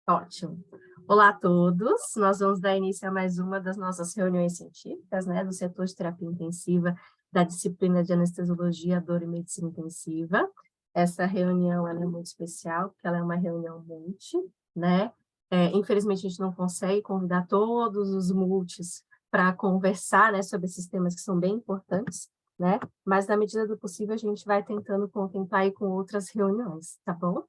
Ótimo. Olá a todos, nós vamos dar início a mais uma das nossas reuniões científicas, né, do setor de terapia intensiva da disciplina de anestesiologia, dor e medicina intensiva. Essa reunião ela é muito especial, porque ela é uma reunião multi, né? Infelizmente a gente não consegue convidar todos os multis para conversar, né, sobre esses temas que são bem importantes, né? Mas na medida do possível a gente vai tentando contemplar aí com outras reuniões, tá bom?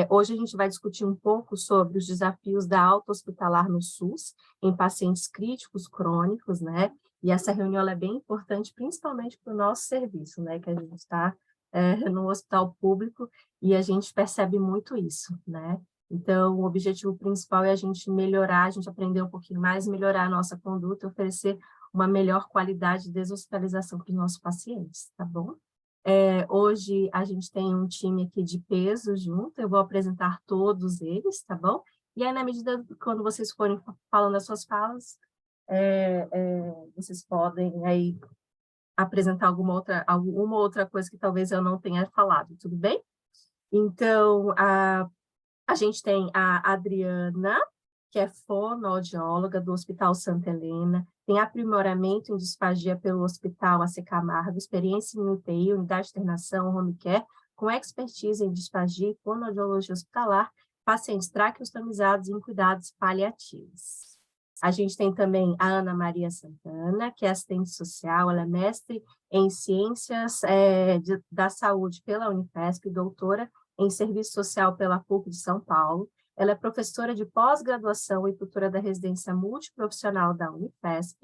Hoje a gente vai discutir um pouco sobre os desafios da alta hospitalar no SUS, em pacientes críticos crônicos, né? E essa reunião ela é bem importante, principalmente para o nosso serviço, né? Que a gente está no hospital público e a gente percebe muito isso, né? Então, o objetivo principal é a gente melhorar, a gente aprender um pouquinho mais, melhorar a nossa conduta, oferecer uma melhor qualidade de deshospitalização para os nossos pacientes, tá bom? Hoje a gente tem um time aqui de peso junto, eu vou apresentar todos eles, tá bom? E aí, na medida, quando vocês forem falando as suas falas, vocês podem aí apresentar alguma outra coisa que talvez eu não tenha falado, tudo bem? Então, a gente tem a Adriana, que é fonoaudióloga do Hospital Santa Helena, tem aprimoramento em disfagia pelo Hospital AC Camargo, experiência em UTI, unidade de internação, home care, com expertise em disfagia e fonoaudiologia hospitalar, pacientes traqueostomizados em cuidados paliativos. A gente tem também a Ana Maria Santana, que é assistente social, ela é mestre em ciências da saúde pela Unifesp, doutora em serviço social pela PUC de São Paulo. Ela é professora de pós-graduação e tutora da residência multiprofissional da Unifesp.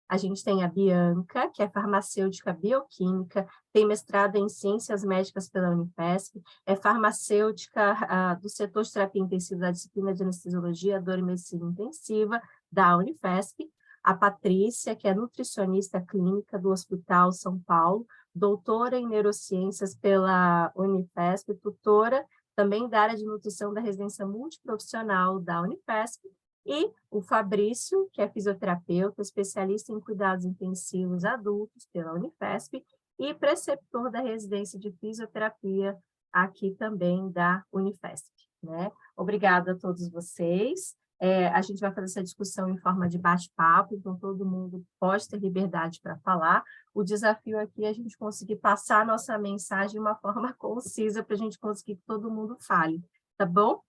A gente tem a Bianca, que é farmacêutica bioquímica, tem mestrado em ciências médicas pela Unifesp, é farmacêutica do setor de terapia intensiva da disciplina de anestesiologia, dor e medicina intensiva da Unifesp. A Patrícia, que é nutricionista clínica do Hospital São Paulo, doutora em neurociências pela Unifesp, tutora também da área de nutrição da residência multiprofissional da Unifesp, e o Fabrício, que é fisioterapeuta, especialista em cuidados intensivos adultos pela Unifesp, e preceptor da residência de fisioterapia aqui também da Unifesp, né? Obrigada a todos vocês. A gente vai fazer essa discussão em forma de bate-papo, então todo mundo pode ter liberdade para falar. O desafio aqui é a gente conseguir passar a nossa mensagem de uma forma concisa para a gente conseguir que todo mundo fale, tá bom?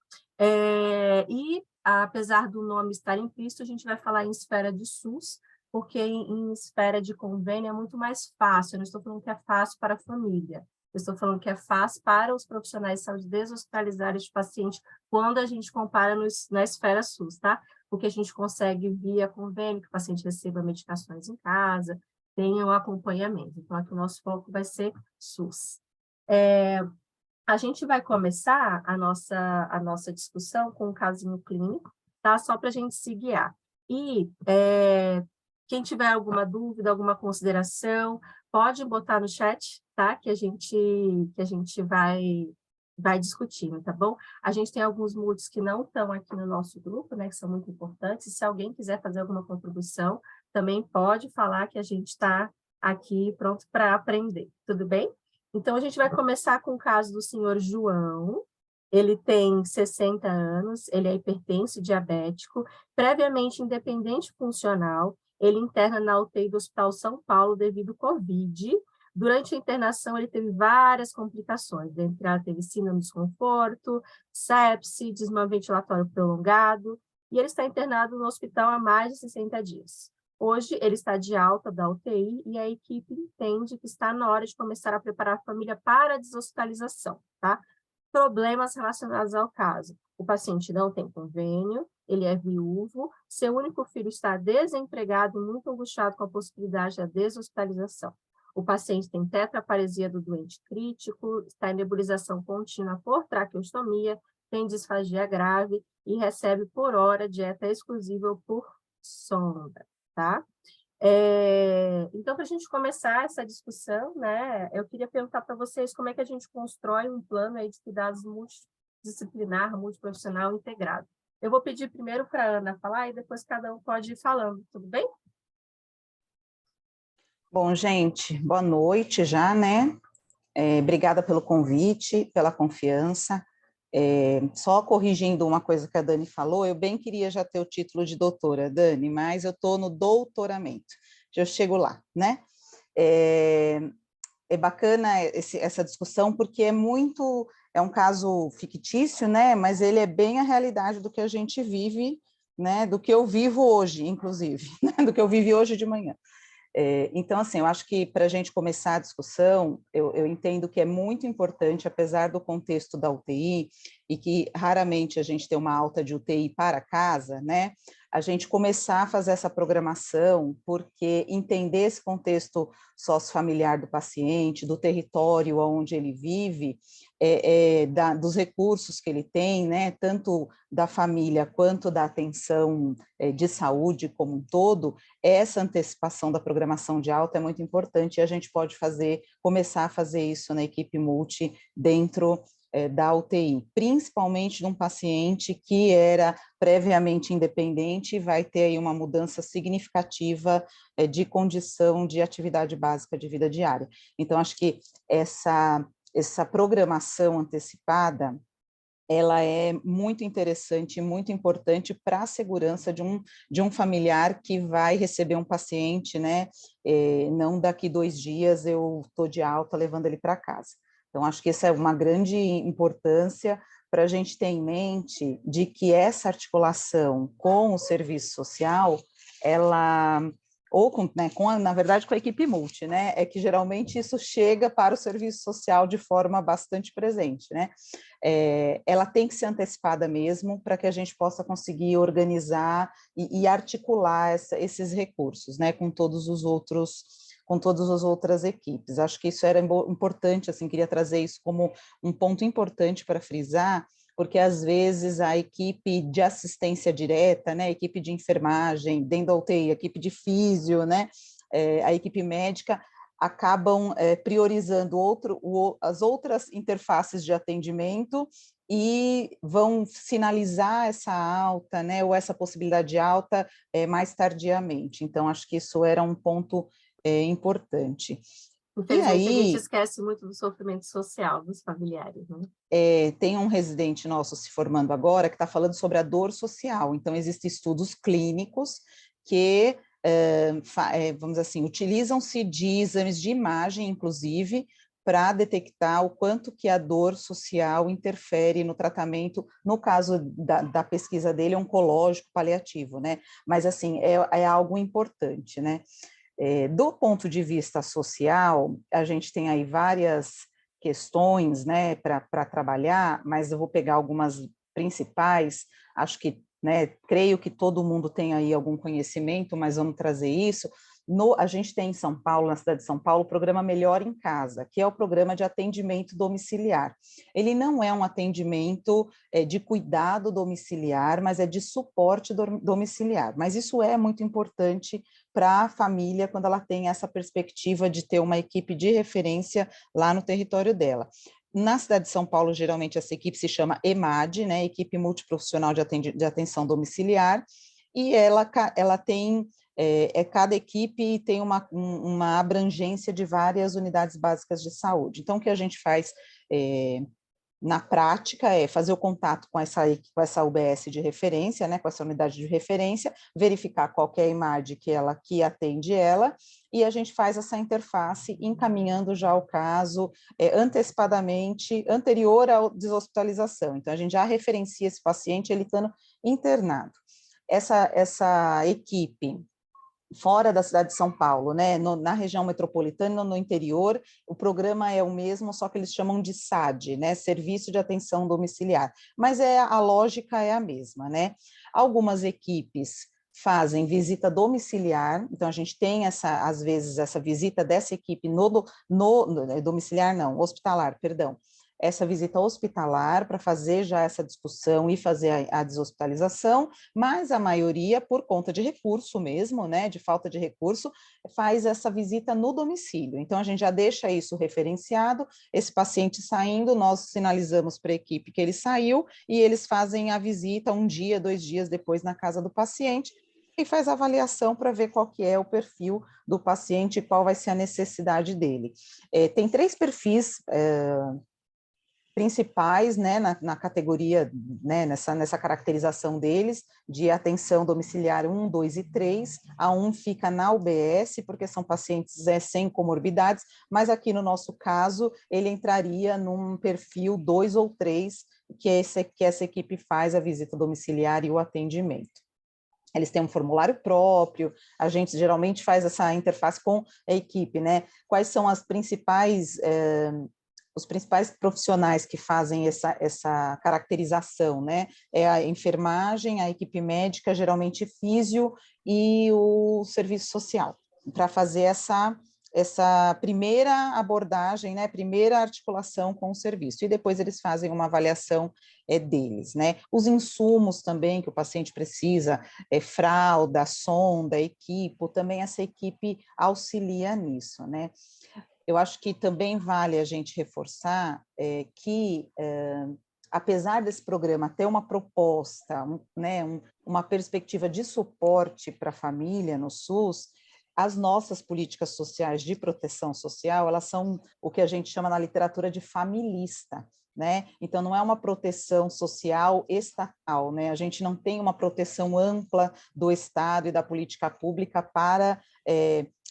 E, apesar do nome estar implícito, a gente vai falar em esfera de SUS, porque em esfera de convênio é muito mais fácil. Eu não estou falando que é fácil para a família, eu estou falando que é fácil para os profissionais de saúde deshospitalizar este paciente quando a gente compara na esfera SUS, tá? Porque a gente consegue, via convênio, que o paciente receba medicações em casa, tenha um acompanhamento. Então, aqui o nosso foco vai ser SUS. A gente vai começar a nossa discussão com um casinho clínico, tá? Só para a gente se guiar. E quem tiver alguma dúvida, alguma consideração, pode botar no chat, tá? Que a gente vai discutindo, tá bom? A gente tem alguns multis que não estão aqui no nosso grupo, né? Que são muito importantes. E se alguém quiser fazer alguma contribuição, também pode falar que a gente está aqui pronto para aprender, tudo bem? Então, a gente vai começar com o caso do senhor João. Ele tem 60 anos, ele é hipertenso e diabético, previamente independente funcional. Ele interna na UTI do Hospital São Paulo devido ao Covid. Durante a internação, ele teve várias complicações. Dentre elas, teve síndrome de desconforto, sepse, desmame ventilatório prolongado, e ele está internado no hospital há mais de 60 dias. Hoje, ele está de alta da UTI e a equipe entende que está na hora de começar a preparar a família para a deshospitalização, tá? Problemas relacionados ao caso. O paciente não tem convênio, ele é viúvo, seu único filho está desempregado, muito angustiado com a possibilidade da deshospitalização. O paciente tem tetraparesia do doente crítico, está em nebulização contínua por traqueostomia, tem disfagia grave e recebe por hora dieta exclusiva por sonda, tá? Então, para a gente começar essa discussão, né, eu queria perguntar para vocês como é que a gente constrói um plano aí de cuidados multidisciplinar, multiprofissional integrado. Eu vou pedir primeiro para a Ana falar e depois cada um pode ir falando, tudo bem? Bom, gente, boa noite já, né? Obrigada pelo convite, pela confiança. Só corrigindo uma coisa que a Dani falou, eu bem queria já ter o título de doutora, Dani, mas eu estou no doutoramento, já chego lá, né? É bacana essa discussão, porque é um caso fictício, né? Mas ele é bem a realidade do que a gente vive, né? Do que eu vivo hoje, inclusive, né? Do que eu vivi hoje de manhã. Então, assim, eu acho que para a gente começar a discussão, eu entendo que é muito importante, apesar do contexto da UTI, e que raramente a gente tem uma alta de UTI para casa, né? A gente começar a fazer essa programação, porque entender esse contexto sociofamiliar do paciente, do território onde ele vive, dos recursos que ele tem, né? Tanto da família quanto da atenção de saúde como um todo, essa antecipação da programação de alta é muito importante e a gente pode começar a fazer isso na equipe multi dentro da UTI, principalmente num paciente que era previamente independente e vai ter aí uma mudança significativa de condição de atividade básica de vida diária. Então, acho que essa programação antecipada, ela é muito interessante e muito importante para a segurança de um familiar que vai receber um paciente, né? Não daqui 2 dias eu estou de alta levando ele para casa. Então, acho que essa é uma grande importância para a gente ter em mente de que essa articulação com o serviço social, ela ou na verdade, com a equipe multi, né? É que geralmente isso chega para o serviço social de forma bastante presente, né? Ela tem que ser antecipada mesmo para que a gente possa conseguir organizar e articular esses recursos, né? Com todas as outras equipes. Acho que isso era importante, assim, queria trazer isso como um ponto importante para frisar, porque às vezes a equipe de assistência direta, né, a equipe de enfermagem, dentro da UTI, a equipe de físio, né, a equipe médica, acabam priorizando as outras interfaces de atendimento e vão sinalizar essa alta, né, ou essa possibilidade de alta mais tardiamente. Então, acho que isso era um ponto importante. E Infelizmente, a gente aí, esquece muito do sofrimento social dos familiares, né? tem um residente nosso se formando agora que está falando sobre a dor social. Então, existem estudos clínicos que, vamos dizer assim, utilizam-se de exames de imagem, inclusive, para detectar o quanto que a dor social interfere no tratamento, no caso da pesquisa dele, oncológico paliativo, né? Mas, assim, é algo importante, né? Do ponto de vista social, a gente tem aí várias questões, né, para trabalhar, mas eu vou pegar algumas principais, acho que, né, creio que todo mundo tem aí algum conhecimento, mas vamos trazer isso. A gente tem em São Paulo, na cidade de São Paulo, o programa Melhor em Casa, que é o programa de atendimento domiciliar. Ele não é um atendimento de cuidado domiciliar, mas é de suporte domiciliar. Mas isso é muito importante para a família quando ela tem essa perspectiva de ter uma equipe de referência lá no território dela. Na cidade de São Paulo, geralmente essa equipe se chama EMAD, né, Equipe Multiprofissional de Atenção Domiciliar, e ela tem, cada equipe tem uma abrangência de várias unidades básicas de saúde. Então, o que a gente faz na prática é fazer o contato com essa UBS de referência, né, com essa unidade de referência, verificar qual que é a IMAD que atende ela, e a gente faz essa interface encaminhando já o caso antecipadamente, anterior à deshospitalização. Então, a gente já referencia esse paciente, ele estando internado. Essa equipe fora da cidade de São Paulo, né, na região metropolitana, no interior, o programa é o mesmo, só que eles chamam de SAD, né, Serviço de Atenção Domiciliar, mas a lógica é a mesma, né. Algumas equipes fazem visita domiciliar, então a gente tem às vezes, essa visita dessa equipe domiciliar, não, hospitalar, perdão, essa visita hospitalar para fazer já essa discussão e fazer a deshospitalização, mas a maioria, por conta de recurso mesmo, né, de falta de recurso, faz essa visita no domicílio. Então, a gente já deixa isso referenciado, esse paciente saindo, nós sinalizamos para a equipe que ele saiu e eles fazem a visita 1 dia, 2 dias depois na casa do paciente, e faz a avaliação para ver qual que é o perfil do paciente e qual vai ser a necessidade dele. Tem 3 perfis principais, né, na categoria, né, nessa caracterização deles, de atenção domiciliar 1, 2 e 3, a 1 fica na UBS, porque são pacientes sem comorbidades, mas aqui no nosso caso, ele entraria num perfil 2 ou 3, que essa equipe faz a visita domiciliar e o atendimento. Eles têm um formulário próprio, a gente geralmente faz essa interface com a equipe, né? Quais são os principais profissionais que fazem essa caracterização, né? É a enfermagem, a equipe médica, geralmente físio e o serviço social, para fazer essa primeira abordagem, né, primeira articulação com o serviço, e depois eles fazem uma avaliação deles, né? Os insumos também que o paciente precisa, fralda, sonda, equipo, também essa equipe auxilia nisso, né? Eu acho que também vale a gente reforçar que, apesar desse programa ter uma proposta, uma perspectiva de suporte para a família no SUS, as nossas políticas sociais de proteção social, elas são o que a gente chama na literatura de familista, né? Então, não é uma proteção social estatal, né? A gente não tem uma proteção ampla do Estado e da política pública para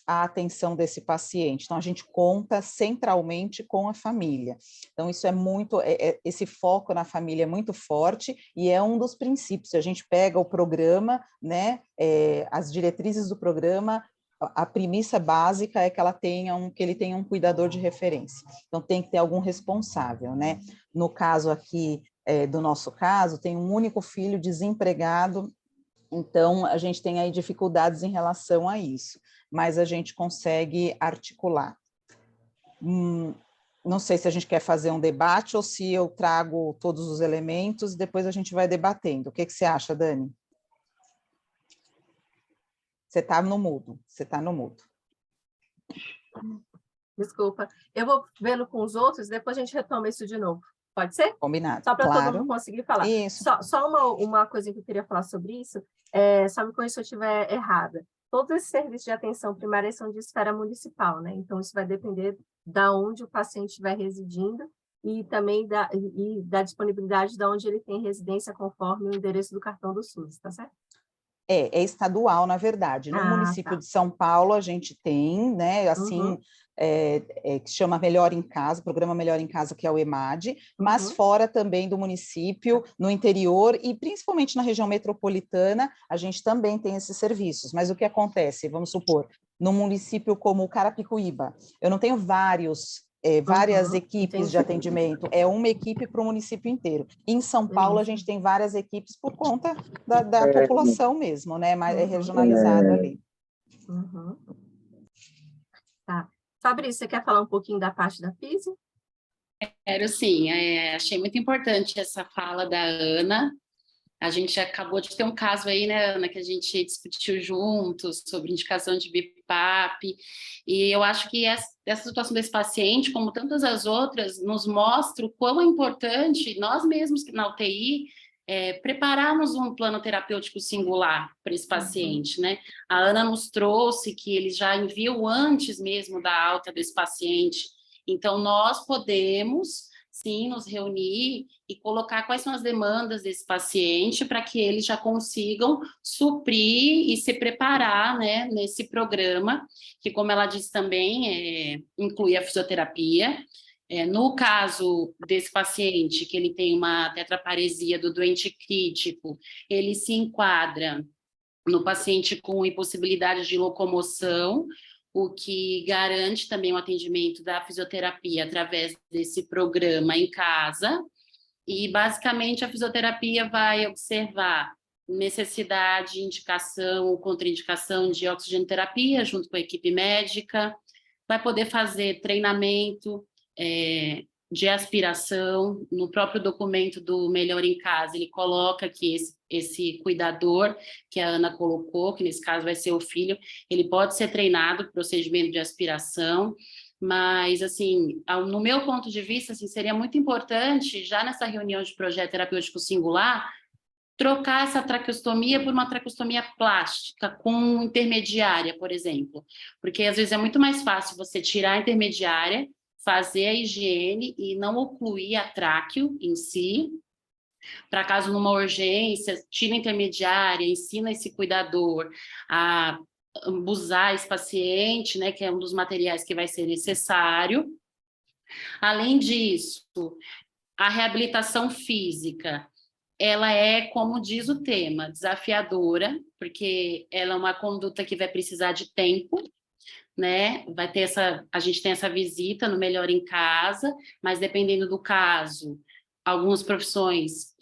a atenção desse paciente. Então, a gente conta centralmente com a família. Então, isso é muito, esse foco na família é muito forte e é um dos princípios. A gente pega o programa, né? As diretrizes do programa, a premissa básica é que ele tenha um cuidador de referência. Então, tem que ter algum responsável, né? No caso aqui, do nosso caso, tem um único filho desempregado, então a gente tem aí dificuldades em relação a isso, mas a gente consegue articular. Não sei se a gente quer fazer um debate ou se eu trago todos os elementos, depois a gente vai debatendo. O que você acha, Dani? Você está no mudo, Desculpa. Eu vou vendo com os outros, depois a gente retoma isso de novo. Pode ser? Combinado, Só para claro. todo mundo conseguir falar. Isso. Só uma coisa que eu queria falar sobre isso, só me corrija se eu estiver errada. Todos esses serviços de atenção primária são de esfera municipal, né? Então, isso vai depender da onde o paciente estiver residindo e também da disponibilidade de onde ele tem residência conforme o endereço do cartão do SUS, tá certo? É estadual, na verdade. No município de São Paulo, a gente tem, né, assim, que chama Melhor em Casa, programa Melhor em Casa, que é o EMAD, mas fora também do município, no interior e principalmente na região metropolitana, a gente também tem esses serviços. Mas o que acontece? Vamos supor, num município como Carapicuíba, eu não tenho várias equipes de atendimento, é uma equipe para o município inteiro. Em São Paulo, a gente tem várias equipes por conta da população mesmo, né? Mas é regionalizado ali. Tá. Fabrício, você quer falar um pouquinho da parte da FISE? Quero sim, achei muito importante essa fala da Ana. A gente acabou de ter um caso aí, né, Ana, que a gente discutiu juntos sobre indicação de BIPAP, e eu acho que essa situação desse paciente, como tantas as outras, nos mostra o quão é importante nós mesmos na UTI prepararmos um plano terapêutico singular para esse paciente, né? A Ana nos trouxe que ele já enviou antes mesmo da alta desse paciente, então nós podemos sim, nos reunir e colocar quais são as demandas desse paciente para que eles já consigam suprir e se preparar, né, nesse programa, que, como ela disse também, inclui a fisioterapia. No caso desse paciente, que ele tem uma tetraparesia do doente crítico, ele se enquadra no paciente com impossibilidade de locomoção, o que garante também o atendimento da fisioterapia através desse programa em casa. E, basicamente, a fisioterapia vai observar necessidade, indicação ou contraindicação de oxigenoterapia junto com a equipe médica, vai poder fazer treinamento de aspiração. No próprio documento do Melhor em Casa, ele coloca que esse cuidador que a Ana colocou, que nesse caso vai ser o filho, ele pode ser treinado para o procedimento de aspiração, mas, assim, no meu ponto de vista, assim, seria muito importante, já nessa reunião de projeto terapêutico singular, trocar essa traqueostomia por uma traqueostomia plástica com intermediária, por exemplo, porque às vezes é muito mais fácil você tirar a intermediária, fazer a higiene e não ocluir a tráqueo em si, para caso numa urgência, tira intermediária, ensina esse cuidador a ambusar esse paciente, né, que é um dos materiais que vai ser necessário. Além disso, a reabilitação física, ela é, como diz o tema, desafiadora, porque ela é uma conduta que vai precisar de tempo, né? Vai ter a gente tem essa visita no Melhor em Casa, mas dependendo do caso, algumas profissões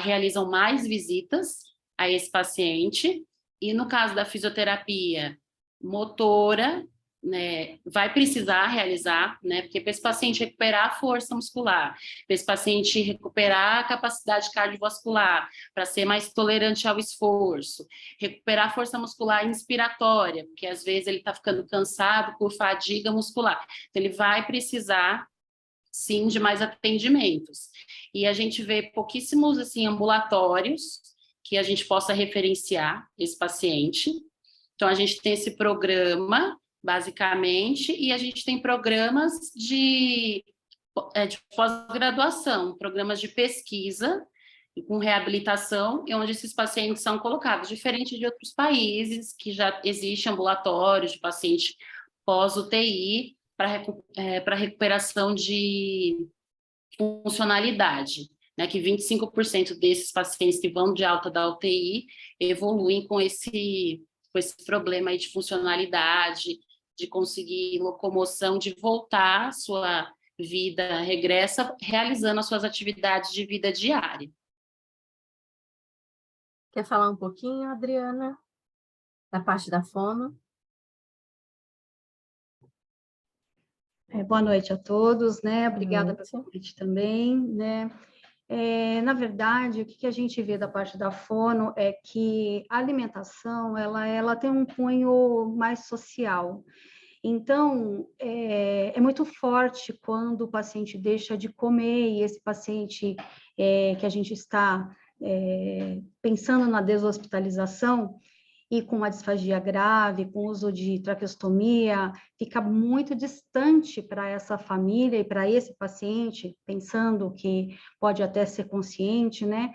realizam mais visitas a esse paciente, e no caso da fisioterapia motora, né, vai precisar realizar, né, porque para esse paciente recuperar a força muscular, para esse paciente recuperar a capacidade cardiovascular, para ser mais tolerante ao esforço, recuperar a força muscular inspiratória, porque às vezes ele está ficando cansado por fadiga muscular, então ele vai precisar sim de mais atendimentos. E a gente vê pouquíssimos assim ambulatórios que a gente possa referenciar esse paciente. Então a gente tem esse programa basicamente, e a gente tem programas de pós-graduação, programas de pesquisa com reabilitação, onde esses pacientes são colocados, diferente de outros países, que já existe ambulatórios de paciente pós-UTI para recuperação de funcionalidade, né, que 25% desses pacientes que vão de alta da UTI evoluem com esse problema aí de funcionalidade, de conseguir locomoção, de voltar à sua vida regressa, realizando as suas atividades de vida diária. Quer falar um pouquinho, Adriana, da parte da fono? Boa noite a todos, né? Obrigada pelo convite também, né? Na verdade, o que a gente vê da parte da fono é que a alimentação, ela tem um cunho mais social. Então, é muito forte quando o paciente deixa de comer e esse paciente que a gente está pensando na deshospitalização, e com uma disfagia grave, com uso de traqueostomia, fica muito distante para essa família e para esse paciente, pensando que pode até ser consciente, né?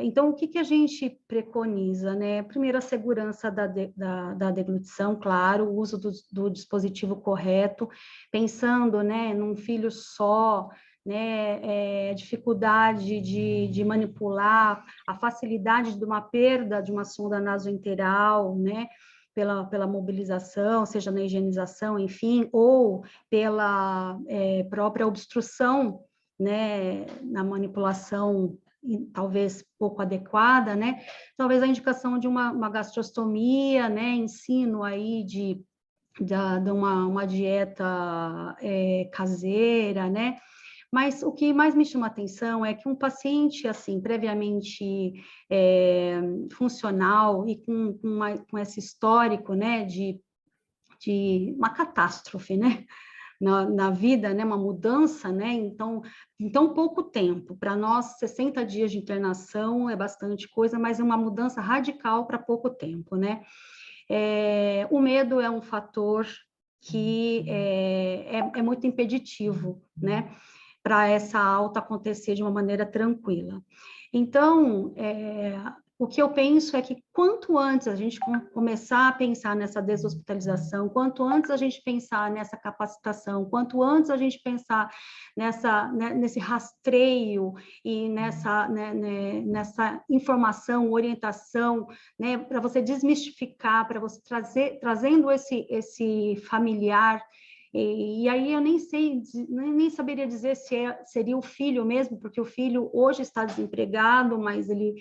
Então, o que a gente preconiza, né? Primeiro, a segurança da deglutição, claro, o uso do dispositivo correto, pensando, né, num filho só, né, dificuldade de manipular, a facilidade de uma perda de uma sonda nasointeral, né, pela mobilização, seja na higienização, enfim, ou pela própria obstrução, né, na manipulação talvez pouco adequada, né, talvez a indicação de uma gastrostomia, né, ensino aí de uma dieta caseira, né. Mas o que mais me chama a atenção é que um paciente, assim, previamente funcional e com esse histórico, né, de uma catástrofe, né, na vida, né, uma mudança, né, então, em tão pouco tempo, para nós, 60 dias de internação é bastante coisa, mas é uma mudança radical para pouco tempo, né. O medo é um fator que é muito impeditivo, né, para essa alta acontecer de uma maneira tranquila. Então, o que eu penso é que quanto antes a gente começar a pensar nessa deshospitalização, quanto antes a gente pensar nessa capacitação, quanto antes a gente pensar nesse rastreio e nessa informação, orientação, né, para você desmistificar, para você trazendo esse familiar. E aí eu nem saberia dizer se seria o filho mesmo, porque o filho hoje está desempregado, mas ele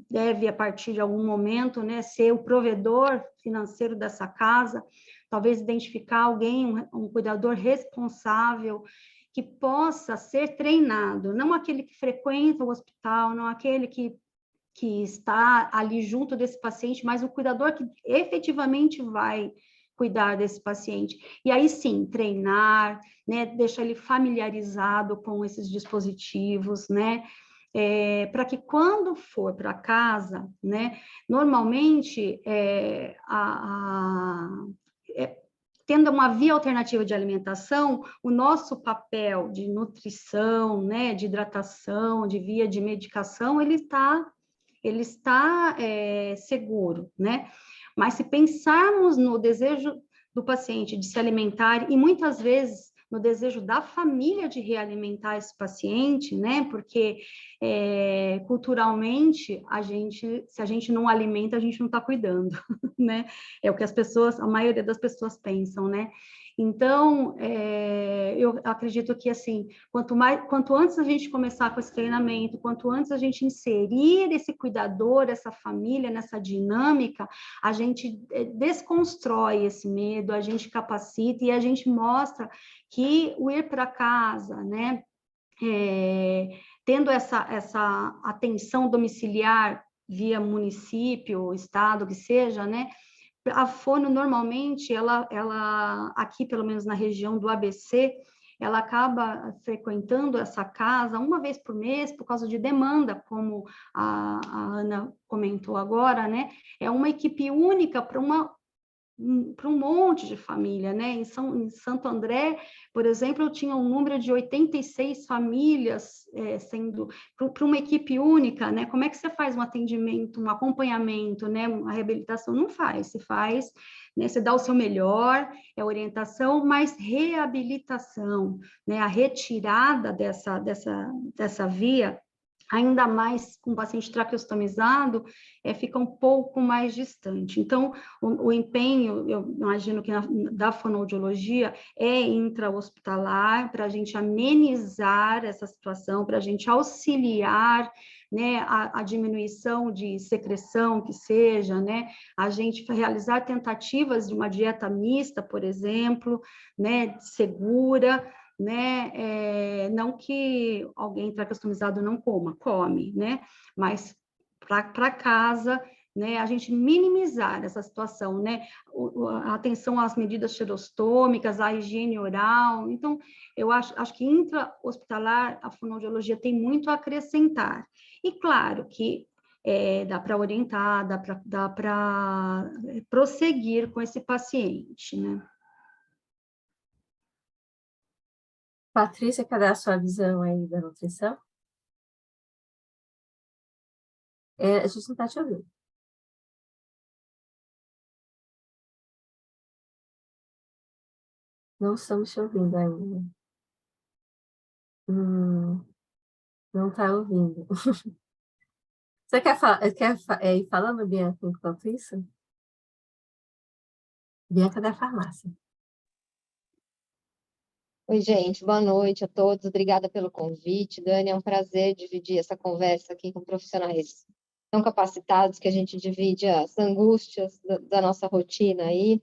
deve, a partir de algum momento, né, ser o provedor financeiro dessa casa, talvez identificar alguém, um cuidador responsável, que possa ser treinado, não aquele que frequenta o hospital, não aquele que está ali junto desse paciente, mas o cuidador que efetivamente vai cuidar desse paciente. E aí sim, treinar, né, deixar ele familiarizado com esses dispositivos, né, para que quando for para casa, né, normalmente tendo uma via alternativa de alimentação, o nosso papel de nutrição, né, de hidratação, de via de medicação, ele está seguro, né? Mas se pensarmos no desejo do paciente de se alimentar, e muitas vezes no desejo da família de realimentar esse paciente, né? Porque culturalmente, se a gente não alimenta, a gente não está cuidando, né? É o que a maioria das pessoas pensam, né? Então, eu acredito que, assim, quanto antes a gente começar com esse treinamento, quanto antes a gente inserir esse cuidador, essa família nessa dinâmica, a gente desconstrói esse medo, a gente capacita e a gente mostra que o ir para casa, né, tendo essa atenção domiciliar via município, estado, que seja, né, a fono, normalmente, ela, aqui, pelo menos na região do ABC, ela acaba frequentando essa casa uma vez por mês, por causa de demanda, como a Ana comentou agora, né? É uma equipe única para um monte de família, né? Em Santo André, por exemplo, eu tinha um número de 86 famílias sendo para uma equipe única, né? Como é que você faz um atendimento, um acompanhamento, né? Uma reabilitação? Não faz, se faz, né? Você dá o seu melhor, orientação, mas reabilitação, né? A retirada dessa via, ainda mais com o paciente traqueostomizado, fica um pouco mais distante. Então, o empenho, eu imagino que da fonoaudiologia é intra-hospitalar, para a gente amenizar essa situação, para a gente auxiliar, né, a diminuição de secreção que seja, né, a gente realizar tentativas de uma dieta mista, por exemplo, né, segura, né, não que alguém traqueostomizado não come, né, mas para casa, né, a gente minimizar essa situação, né, a atenção às medidas xerostômicas, à higiene oral. Então, eu acho que intra-hospitalar, a fonoaudiologia tem muito a acrescentar. E claro que dá para orientar, dá para prosseguir com esse paciente, né. Patrícia, cadê a sua visão aí da nutrição? A gente não está te ouvindo. Não estamos te ouvindo ainda. Não está ouvindo. Você quer ir falando, Bianca, enquanto isso? Bianca da farmácia. Oi, gente, boa noite a todos. Obrigada pelo convite. Dani, é um prazer dividir essa conversa aqui com profissionais tão capacitados que a gente divide as angústias da nossa rotina aí.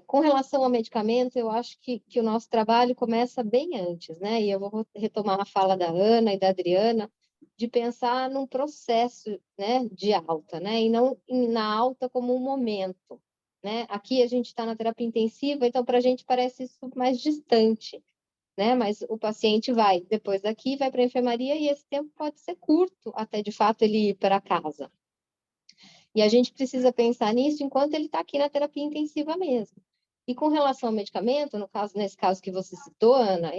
Com relação ao medicamento, eu acho que o nosso trabalho começa bem antes, né? E eu vou retomar a fala da Ana e da Adriana, de pensar num processo, né, de alta, né? E não na alta como um momento, né? Aqui a gente está na terapia intensiva, então para a gente parece isso mais distante, né? Mas o paciente vai, depois daqui, vai para a enfermaria e esse tempo pode ser curto, até de fato ele ir para casa. E a gente precisa pensar nisso enquanto ele está aqui na terapia intensiva mesmo. E com relação ao medicamento, nesse caso que você citou, Ana,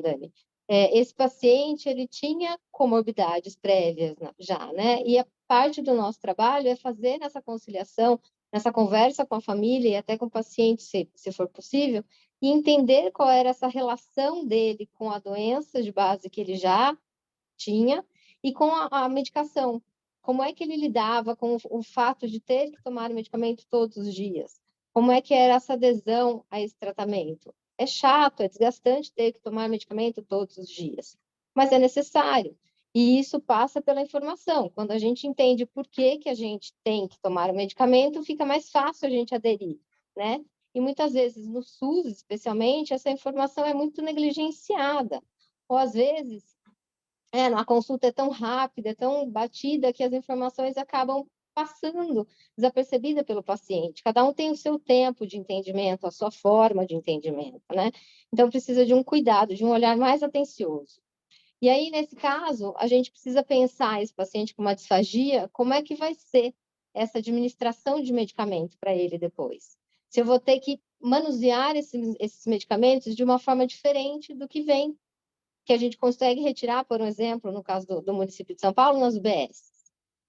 Dani, esse paciente, ele tinha comorbidades prévias já, né? E a parte do nosso trabalho é fazer essa conciliação, nessa conversa com a família e até com o paciente, se for possível, e entender qual era essa relação dele com a doença de base que ele já tinha e com a medicação. Como é que ele lidava com o fato de ter que tomar o medicamento todos os dias? Como é que era essa adesão a esse tratamento? É chato, é desgastante ter que tomar medicamento todos os dias, mas é necessário. E isso passa pela informação. Quando a gente entende por que a gente tem que tomar o medicamento, fica mais fácil a gente aderir, né? E muitas vezes no SUS, especialmente, essa informação é muito negligenciada. Ou às vezes a consulta é tão rápida, é tão batida, que as informações acabam passando desapercebida pelo paciente. Cada um tem o seu tempo de entendimento, a sua forma de entendimento, né? Então, precisa de um cuidado, de um olhar mais atencioso. E aí, nesse caso, a gente precisa pensar esse paciente com uma disfagia, como é que vai ser essa administração de medicamento para ele depois? se eu vou ter que manusear esses medicamentos de uma forma diferente do que vem, que a gente consegue retirar, por exemplo, no caso do município de São Paulo, nas UBS,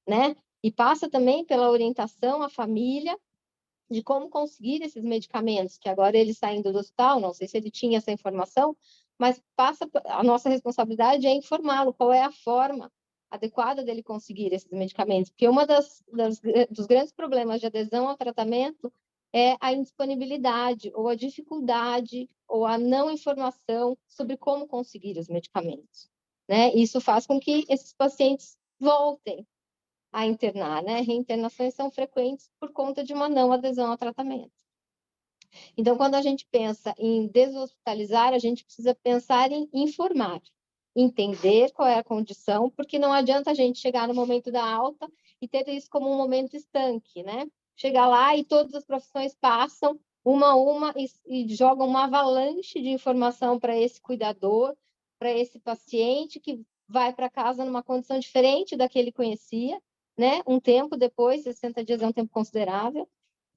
né? E passa também pela orientação à família de como conseguir esses medicamentos, que agora ele saindo do hospital, não sei se ele tinha essa informação, mas a nossa responsabilidade é informá-lo qual é a forma adequada dele conseguir esses medicamentos, porque dos grandes problemas de adesão ao tratamento é a indisponibilidade, ou a dificuldade, ou a não informação sobre como conseguir os medicamentos, né? Isso faz com que esses pacientes voltem a internar, né? Reinternações são frequentes por conta de uma não adesão ao tratamento. Então, quando a gente pensa em deshospitalizar, a gente precisa pensar em informar, entender qual é a condição, porque não adianta a gente chegar no momento da alta e ter isso como um momento estanque, né? Chegar lá e todas as profissões passam uma a uma e jogam uma avalanche de informação para esse cuidador, para esse paciente que vai para casa numa condição diferente da que ele conhecia, né? Um tempo depois, 60 dias é um tempo considerável.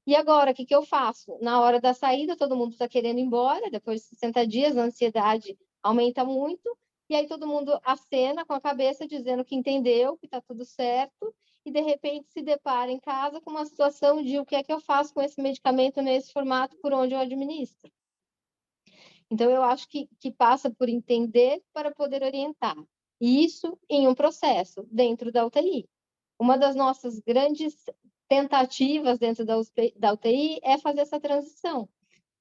E agora, o que eu faço? Na hora da saída, todo mundo está querendo ir embora, depois de 60 dias, a ansiedade aumenta muito, e aí todo mundo acena com a cabeça dizendo que entendeu, que está tudo certo, e de repente se depara em casa com uma situação de o que é que eu faço com esse medicamento nesse formato por onde eu administro. Então, eu acho que passa por entender para poder orientar. E isso em um processo dentro da UTI. Uma das nossas grandes tentativas dentro da UTI é fazer essa transição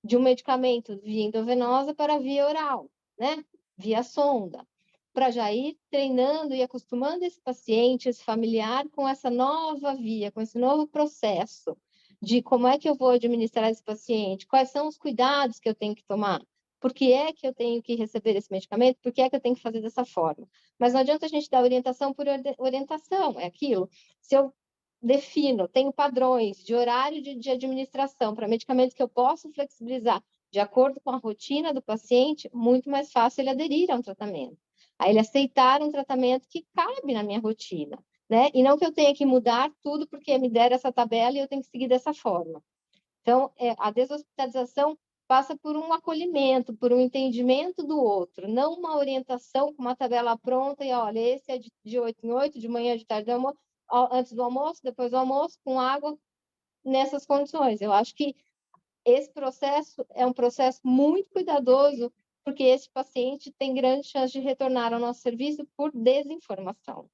de um medicamento via endovenosa para via oral, né? Via sonda, para já ir treinando e acostumando esse paciente, esse familiar, com essa nova via, com esse novo processo de como é que eu vou administrar esse paciente, quais são os cuidados que eu tenho que tomar, por que é que eu tenho que receber esse medicamento, por que é que eu tenho que fazer dessa forma. Mas não adianta a gente dar orientação por orientação, é aquilo. Se eu defino, tenho padrões de horário de administração para medicamentos que eu posso flexibilizar de acordo com a rotina do paciente, muito mais fácil ele aderir a um tratamento. Aí ele aceitar um tratamento que cabe na minha rotina, né? E não que eu tenha que mudar tudo porque me deram essa tabela e eu tenho que seguir dessa forma. Então, a deshospitalização passa por um acolhimento, por um entendimento do outro, não uma orientação com uma tabela pronta e, olha, esse é de 8 em 8, de manhã, de tarde, antes do almoço, depois do almoço, com água, nessas condições. Eu acho que esse processo é um processo muito cuidadoso, porque esse paciente tem grande chance de retornar ao nosso serviço por desinformação.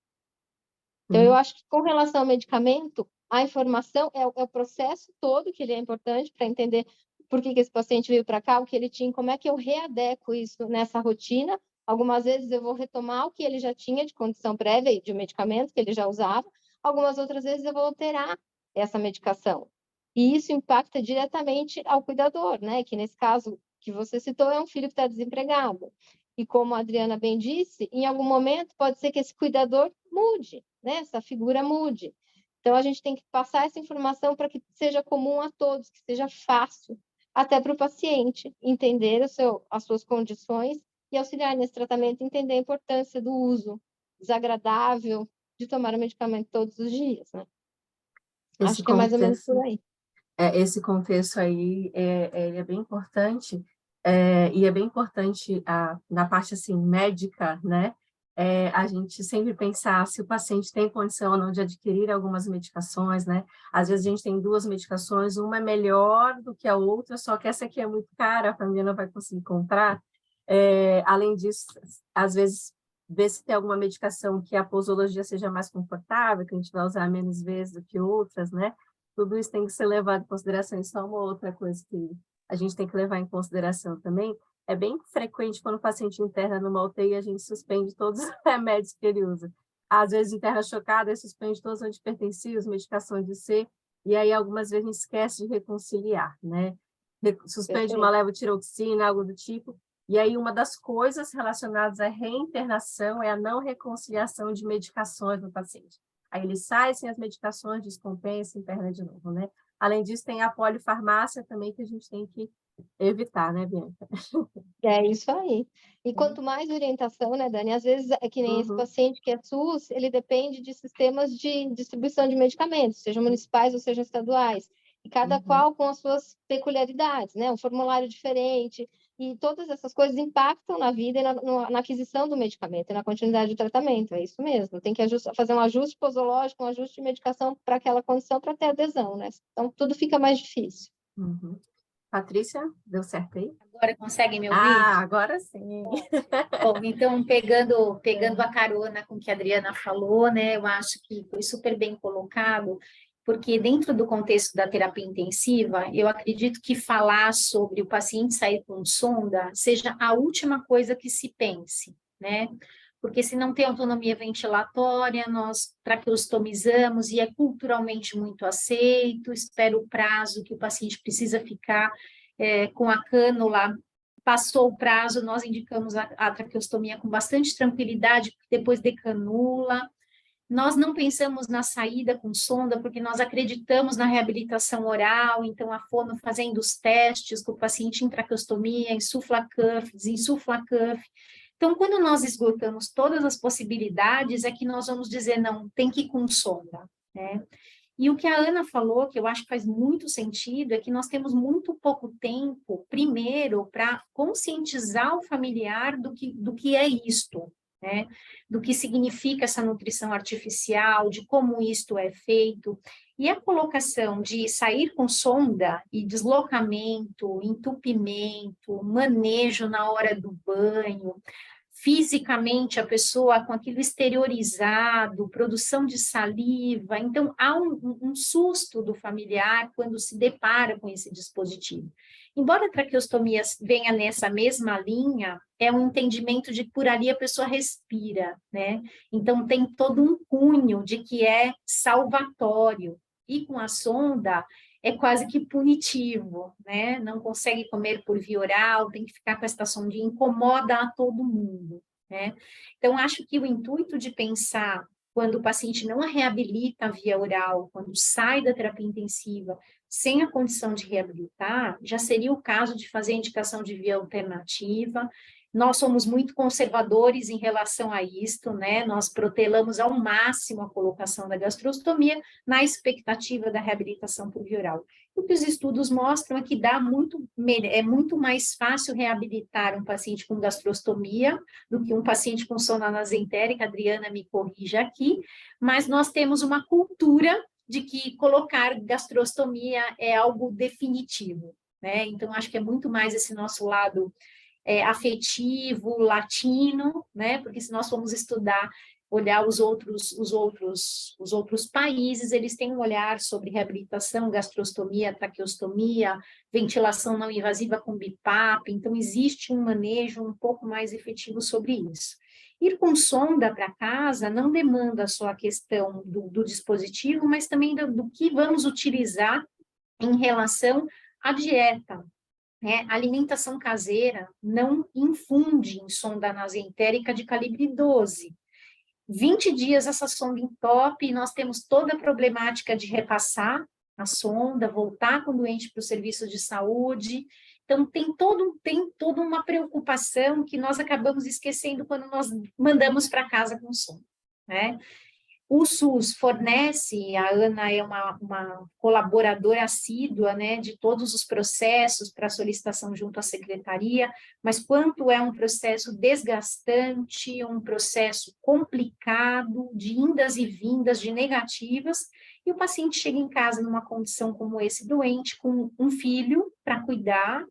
Então, eu acho que com relação ao medicamento, a informação é o processo todo que ele é importante para entender por que esse paciente veio para cá, o que ele tinha, como é que eu readequo isso nessa rotina. Algumas vezes eu vou retomar o que ele já tinha de condição prévia e de medicamento que ele já usava, algumas outras vezes eu vou alterar essa medicação. E isso impacta diretamente ao cuidador, né? Que nesse caso que você citou é um filho que está desempregado. E como a Adriana bem disse, em algum momento pode ser que esse cuidador mude, né? Essa figura mude. Então, a gente tem que passar essa informação para que seja comum a todos, que seja fácil, até para o paciente entender as suas condições e auxiliar nesse tratamento, entender a importância do uso desagradável de tomar o medicamento todos os dias, né? Acho que é mais ou menos por aí. Esse contexto aí é bem importante, e é bem importante na parte assim, médica, né? A gente sempre pensar se o paciente tem condição ou não de adquirir algumas medicações, né? Às vezes a gente tem duas medicações, uma é melhor do que a outra, só que essa aqui é muito cara, a família não vai conseguir comprar. Além disso, às vezes, ver se tem alguma medicação que a posologia seja mais confortável, que a gente vai usar menos vezes do que outras, né? Tudo isso tem que ser levado em consideração. Isso é uma outra coisa que a gente tem que levar em consideração também. É bem frequente quando o paciente interna numa UTI, a gente suspende todos os remédios que ele usa. Às vezes interna chocada e suspende todos os antipertensivos, medicações de C, e aí algumas vezes a gente esquece de reconciliar, né? Suspende uma levotiroxina, algo do tipo, e aí uma das coisas relacionadas à reinternação é a não reconciliação de medicações no paciente. Aí ele sai sem as medicações, descompensa, interna de novo, né? Além disso, tem a polifarmácia também que a gente tem que evitar, né, Bianca? É isso aí. E quanto mais orientação, né, Dani? Às vezes é que nem esse paciente que é SUS, ele depende de sistemas de distribuição de medicamentos, sejam municipais ou sejam estaduais. e cada qual com as suas peculiaridades, né? Um formulário diferente, e todas essas coisas impactam na vida e na aquisição do medicamento e na continuidade do tratamento, é isso mesmo. Tem que fazer um ajuste posológico, um ajuste de medicação para aquela condição para ter adesão, né? Então, tudo fica mais difícil. Patrícia, deu certo aí? Agora conseguem me ouvir? Ah, agora sim. Bom, então, pegando a carona com o que a Adriana falou, né, eu acho que foi super bem colocado, porque dentro do contexto da terapia intensiva, eu acredito que falar sobre o paciente sair com sonda seja a última coisa que se pense, né? Porque se não tem autonomia ventilatória, nós traqueostomizamos e é culturalmente muito aceito, espera o prazo que o paciente precisa ficar com a cânula. Passou o prazo, nós indicamos a traqueostomia com bastante tranquilidade, depois decanula. Nós não pensamos na saída com sonda, porque nós acreditamos na reabilitação oral, então a fono fazendo os testes com o paciente em traqueostomia, insufla cuff, desinsufla cuff. Então, quando nós esgotamos todas as possibilidades, é que nós vamos dizer, não, tem que ir com sonda, né? E o que a Ana falou, que eu acho que faz muito sentido, é que nós temos muito pouco tempo, primeiro, para conscientizar o familiar do que é isto, né? Do que significa essa nutrição artificial, de como isto é feito. E a colocação de sair com sonda e deslocamento, entupimento, manejo na hora do banho, fisicamente a pessoa com aquilo exteriorizado, produção de saliva, então há um susto do familiar quando se depara com esse dispositivo. Embora a traqueostomia venha nessa mesma linha, é um entendimento de que por ali a pessoa respira, né? Então tem todo um cunho de que é salvatório, e com a sonda é quase que punitivo, né? Não consegue comer por via oral, tem que ficar com essa sondinha, incomoda a todo mundo, né? Então, acho que o intuito de pensar quando o paciente não a reabilita via oral, quando sai da terapia intensiva, sem a condição de reabilitar, já seria o caso de fazer indicação de via alternativa. Nós somos muito conservadores em relação a isto, né? Nós protelamos ao máximo a colocação da gastrostomia na expectativa da reabilitação por via oral. O que os estudos mostram é que é muito mais fácil reabilitar um paciente com gastrostomia do que um paciente com sonda nasentérica. A Adriana me corrija aqui, mas nós temos uma cultura de que colocar gastrostomia é algo definitivo, né? Então, acho que é muito mais esse nosso lado afetivo, latino, né? Porque se nós formos estudar, olhar os outros países, eles têm um olhar sobre reabilitação, gastrostomia, traqueostomia, ventilação não invasiva com BIPAP, então existe um manejo um pouco mais efetivo sobre isso. Ir com sonda para casa não demanda só a questão do dispositivo, mas também do que vamos utilizar em relação à dieta. A alimentação caseira não infunde em sonda nasentérica de calibre 12. 20 dias essa sonda entope e nós temos toda a problemática de repassar a sonda, voltar com o doente para o serviço de saúde. Então, tem toda uma preocupação que nós acabamos esquecendo quando nós mandamos para casa com sonda, né? O SUS fornece, a Ana é uma colaboradora assídua, né, de todos os processos para solicitação junto à secretaria, mas quanto é um processo desgastante, um processo complicado, de indas e vindas, de negativas, e o paciente chega em casa numa condição como esse doente, com um filho para cuidar,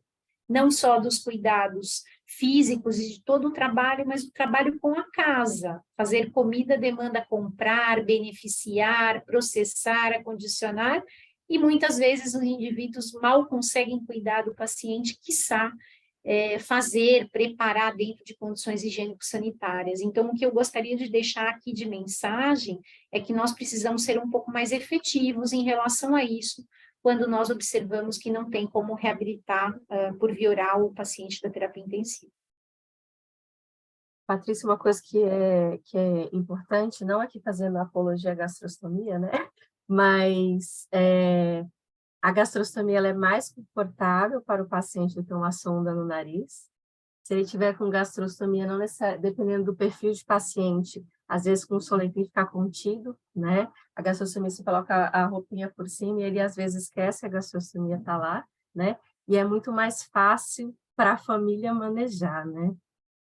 não só dos cuidados físicos e de todo o trabalho, mas o trabalho com a casa. Fazer comida demanda comprar, beneficiar, processar, acondicionar, e muitas vezes os indivíduos mal conseguem cuidar do paciente, quiçá fazer, preparar dentro de condições higiênico-sanitárias. Então, o que eu gostaria de deixar aqui de mensagem é que nós precisamos ser um pouco mais efetivos em relação a isso, quando nós observamos que não tem como reabilitar por via oral o paciente da terapia intensiva. Patrícia, uma coisa que é importante, não aqui fazendo apologia à gastrostomia, né? Mas a gastrostomia ela é mais confortável para o paciente do que uma sonda no nariz. Se ele tiver com gastrostomia, não dependendo do perfil de paciente, às vezes com o soletim ficar contido, né? A gastrostomia se coloca a roupinha por cima e ele às vezes esquece que a gastrostomia está lá, né? E é muito mais fácil para a família manejar, né?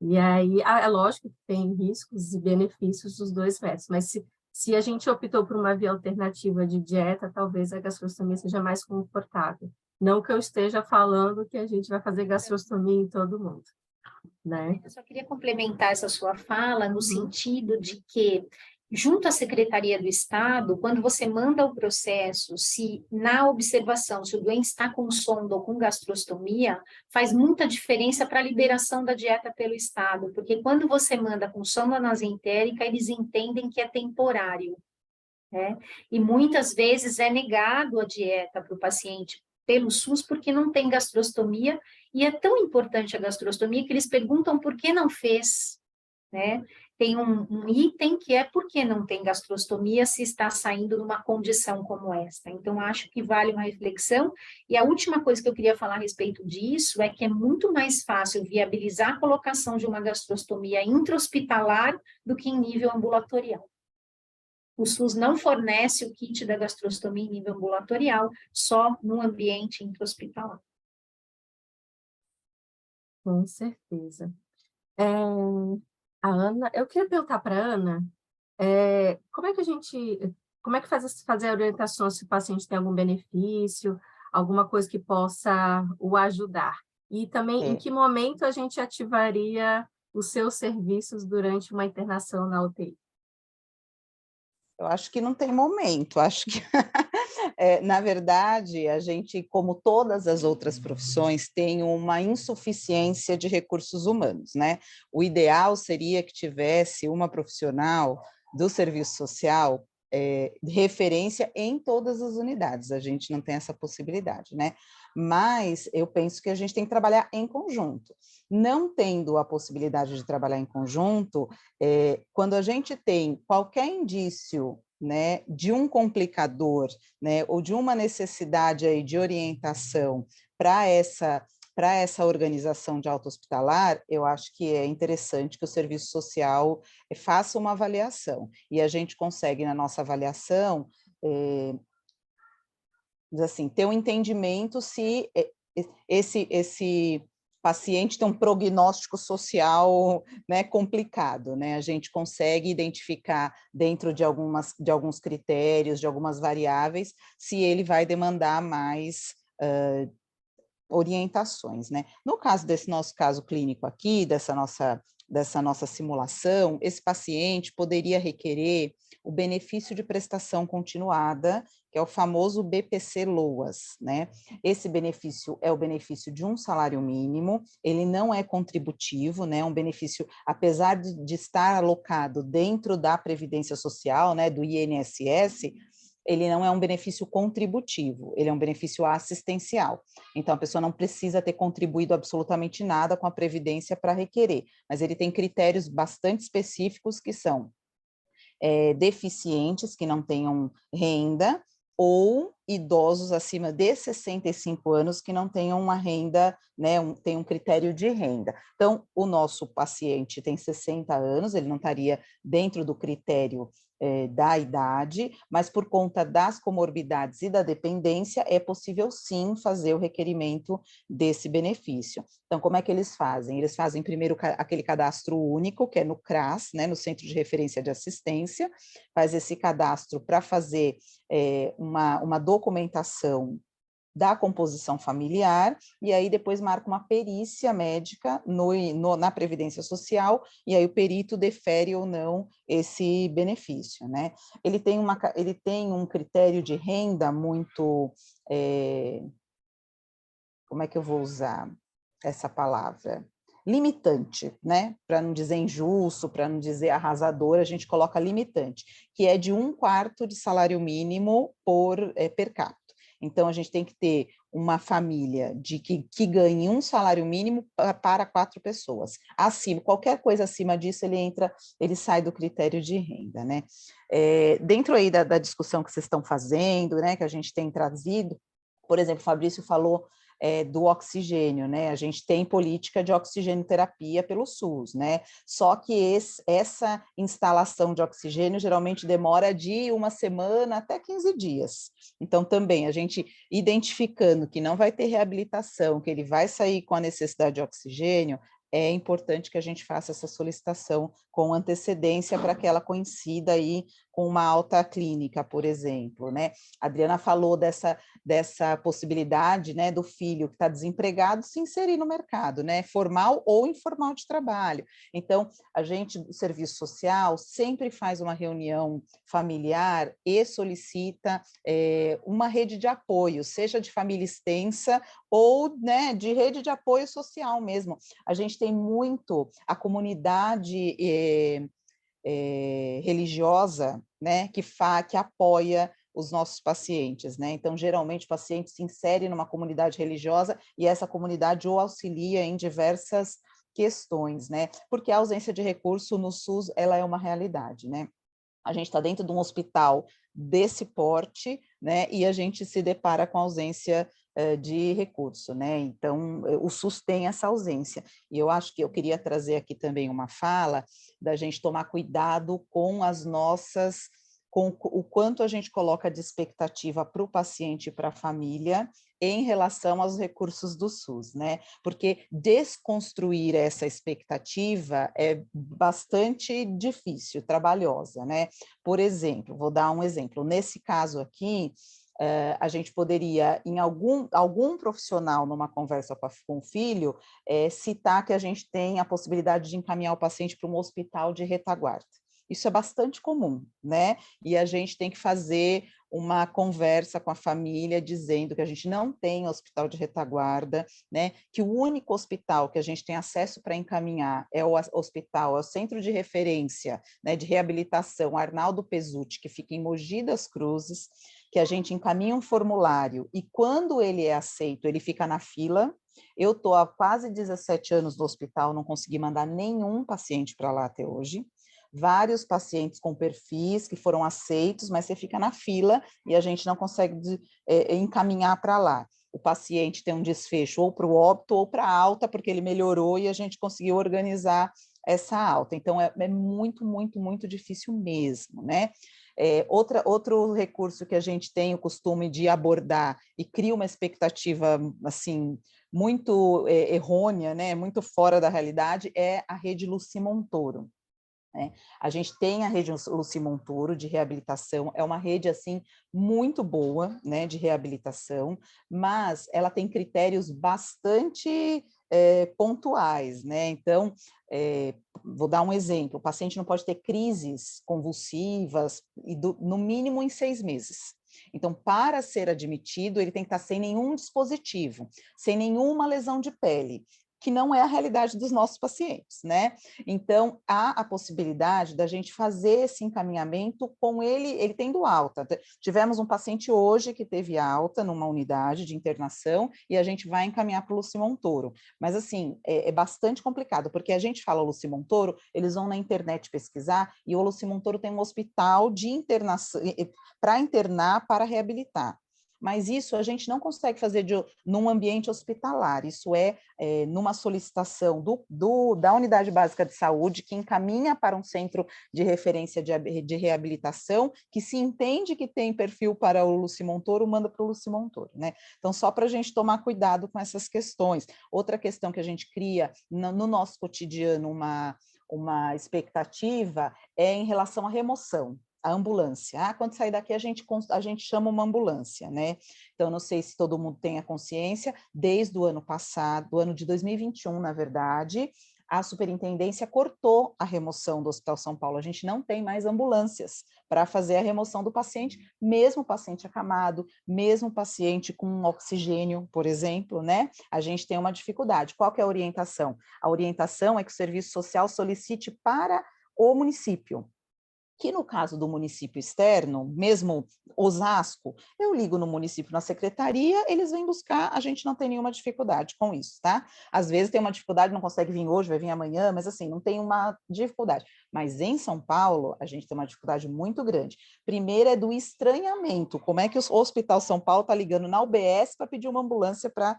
E aí, é lógico que tem riscos e benefícios dos dois métodos, mas se a gente optou por uma via alternativa de dieta, talvez a gastrostomia seja mais confortável. Não que eu esteja falando que a gente vai fazer gastrostomia em todo mundo, né? Eu só queria complementar essa sua fala no sentido de que, junto à Secretaria do Estado, quando você manda o processo, se na observação, se o doente está com sonda ou com gastrostomia, faz muita diferença para a liberação da dieta pelo Estado, porque quando você manda com sonda nasentérica, eles entendem que é temporário, né? E muitas vezes é negado a dieta para o paciente pelo SUS porque não tem gastrostomia, e é tão importante a gastrostomia que eles perguntam por que não fez, né? Tem um item que é por que não tem gastrostomia se está saindo numa condição como esta. Então, acho que vale uma reflexão. E a última coisa que eu queria falar a respeito disso é que é muito mais fácil viabilizar a colocação de uma gastrostomia intra-hospitalar do que em nível ambulatorial. O SUS não fornece o kit da gastrostomia em nível ambulatorial, só no ambiente intra-hospitalar. Com certeza. A Ana, eu queria perguntar para a Ana, como é que fazer a orientação se o paciente tem algum benefício, alguma coisa que possa o ajudar? E também, em que momento a gente ativaria os seus serviços durante uma internação na UTI? Eu acho que não tem momento, acho que, na verdade, a gente, como todas as outras profissões, tem uma insuficiência de recursos humanos, né? O ideal seria que tivesse uma profissional do serviço social de referência em todas as unidades, a gente não tem essa possibilidade, né? Mas eu penso que a gente tem que trabalhar em conjunto. Não tendo a possibilidade de trabalhar em conjunto, quando a gente tem qualquer indício, né, de um complicador, né, ou de uma necessidade aí de orientação para essa organização de auto-hospitalar, eu acho que é interessante que o serviço social faça uma avaliação. E a gente consegue, na nossa avaliação, assim, ter um entendimento se esse paciente tem um prognóstico social, né, complicado, né? A gente consegue identificar dentro de alguns critérios, de algumas variáveis, se ele vai demandar mais orientações, né? No caso desse nosso caso clínico aqui, dessa nossa simulação, esse paciente poderia requerer o benefício de prestação continuada, que é o famoso BPC-LOAS, né? Esse benefício é o benefício de um salário mínimo, ele não é contributivo, né? Um benefício, apesar de estar alocado dentro da Previdência Social, né, do INSS, ele não é um benefício contributivo, ele é um benefício assistencial. Então, a pessoa não precisa ter contribuído absolutamente nada com a Previdência para requerer, mas ele tem critérios bastante específicos que são deficientes, que não tenham renda, ou idosos acima de 65 anos que não tenham uma renda, né, tem um critério de renda. Então, o nosso paciente tem 60 anos, ele não estaria dentro do critério da idade, mas por conta das comorbidades e da dependência, é possível sim fazer o requerimento desse benefício. Então, como é que eles fazem? Eles fazem primeiro aquele cadastro único, que é no CRAS, né, no Centro de Referência de Assistência, faz esse cadastro para fazer uma documentação da composição familiar, e aí depois marca uma perícia médica na Previdência Social, e aí o perito defere ou não esse benefício, né? Ele tem um critério de renda muito, como é que eu vou usar essa palavra? Limitante, né? Para não dizer injusto, para não dizer arrasador, a gente coloca limitante, que é de 1/4 de salário mínimo per capita. Então, a gente tem que ter uma família que ganhe um salário mínimo para 4 pessoas. Acima, qualquer coisa acima disso, ele sai do critério de renda, né? Dentro aí da discussão que vocês estão fazendo, né, que a gente tem trazido, por exemplo, o Fabrício falou do oxigênio, né? A gente tem política de oxigenoterapia pelo SUS, né? Só que essa instalação de oxigênio geralmente demora de 1 semana até 15 dias. Então, também, a gente identificando que não vai ter reabilitação, que ele vai sair com a necessidade de oxigênio, é importante que a gente faça essa solicitação com antecedência para que ela coincida aí com uma alta clínica, por exemplo, né? A Adriana falou dessa possibilidade, né, do filho que está desempregado se inserir no mercado, né, formal ou informal de trabalho. Então, a gente do serviço social sempre faz uma reunião familiar e solicita uma rede de apoio, seja de família extensa ou, né, de rede de apoio social mesmo. A gente tem muito a comunidade religiosa, né, que apoia os nossos pacientes, né? Então, geralmente, o paciente se insere numa comunidade religiosa e essa comunidade o auxilia em diversas questões, né? Porque a ausência de recurso no SUS, ela é uma realidade, né? A gente está dentro de um hospital desse porte, né? E a gente se depara com a ausência de recurso, né? Então, o SUS tem essa ausência. E eu acho que eu queria trazer aqui também uma fala da gente tomar cuidado com com o quanto a gente coloca de expectativa para o paciente e para a família em relação aos recursos do SUS, né? Porque desconstruir essa expectativa é bastante difícil, trabalhosa, né? Por exemplo, vou dar um exemplo. Nesse caso aqui, a gente poderia, em algum profissional, numa conversa com o filho, citar que a gente tem a possibilidade de encaminhar o paciente para um hospital de retaguarda. Isso é bastante comum, né? E a gente tem que fazer uma conversa com a família dizendo que a gente não tem hospital de retaguarda, né? Que o único hospital que a gente tem acesso para encaminhar é o hospital, é o Centro de Referência, né, de Reabilitação Arnaldo Pesutti, que fica em Mogi das Cruzes, que a gente encaminha um formulário e quando ele é aceito, ele fica na fila. Eu estou há quase 17 anos no hospital, não consegui mandar nenhum paciente para lá até hoje. Vários pacientes com perfis que foram aceitos, mas você fica na fila e a gente não consegue encaminhar para lá. O paciente tem um desfecho ou para o óbito ou para a alta, porque ele melhorou e a gente conseguiu organizar essa alta. Então, é muito, muito, muito difícil mesmo, né? Outro recurso que a gente tem o costume de abordar e cria uma expectativa, assim, muito errônea, né? Muito fora da realidade, é a rede Luci Montoro. A gente tem a rede Luci Montoro de reabilitação, é uma rede assim muito boa, né, de reabilitação, mas ela tem critérios bastante pontuais, né? Então, vou dar um exemplo: o paciente não pode ter crises convulsivas no mínimo em 6 meses. Então, para ser admitido, ele tem que estar sem nenhum dispositivo, sem nenhuma lesão de pele, que não é a realidade dos nossos pacientes, né? Então, há a possibilidade da gente fazer esse encaminhamento com ele tendo alta. Tivemos um paciente hoje que teve alta numa unidade de internação e a gente vai encaminhar para o Luci Montoro. Mas, assim, é bastante complicado, porque a gente fala Luci Montoro, eles vão na internet pesquisar e o Luci Montoro tem um hospital de internação, para internar, para reabilitar. Mas isso a gente não consegue fazer num ambiente hospitalar, isso numa solicitação da Unidade Básica de Saúde, que encaminha para um centro de referência de reabilitação, que se entende que tem perfil para o Luci Montoro, manda para o Luci Montoro, né? Então, só para a gente tomar cuidado com essas questões. Outra questão que a gente cria no nosso cotidiano, uma expectativa, é em relação à remoção. A ambulância. Quando sair daqui, a gente chama uma ambulância, né? Então, não sei se todo mundo tem a consciência, desde o ano passado, do ano de 2021, na verdade, a superintendência cortou a remoção do Hospital São Paulo. A gente não tem mais ambulâncias para fazer a remoção do paciente, mesmo paciente acamado, mesmo paciente com oxigênio, por exemplo, né? A gente tem uma dificuldade. Qual que é a orientação? A orientação é que o serviço social solicite para o município, que no caso do município externo, mesmo Osasco, eu ligo no município, na secretaria, eles vêm buscar, a gente não tem nenhuma dificuldade com isso, tá? Às vezes tem uma dificuldade, não consegue vir hoje, vai vir amanhã, mas assim, não tem uma dificuldade. Mas em São Paulo, a gente tem uma dificuldade muito grande. Primeiro é do estranhamento, como é que o Hospital São Paulo está ligando na UBS para pedir uma ambulância para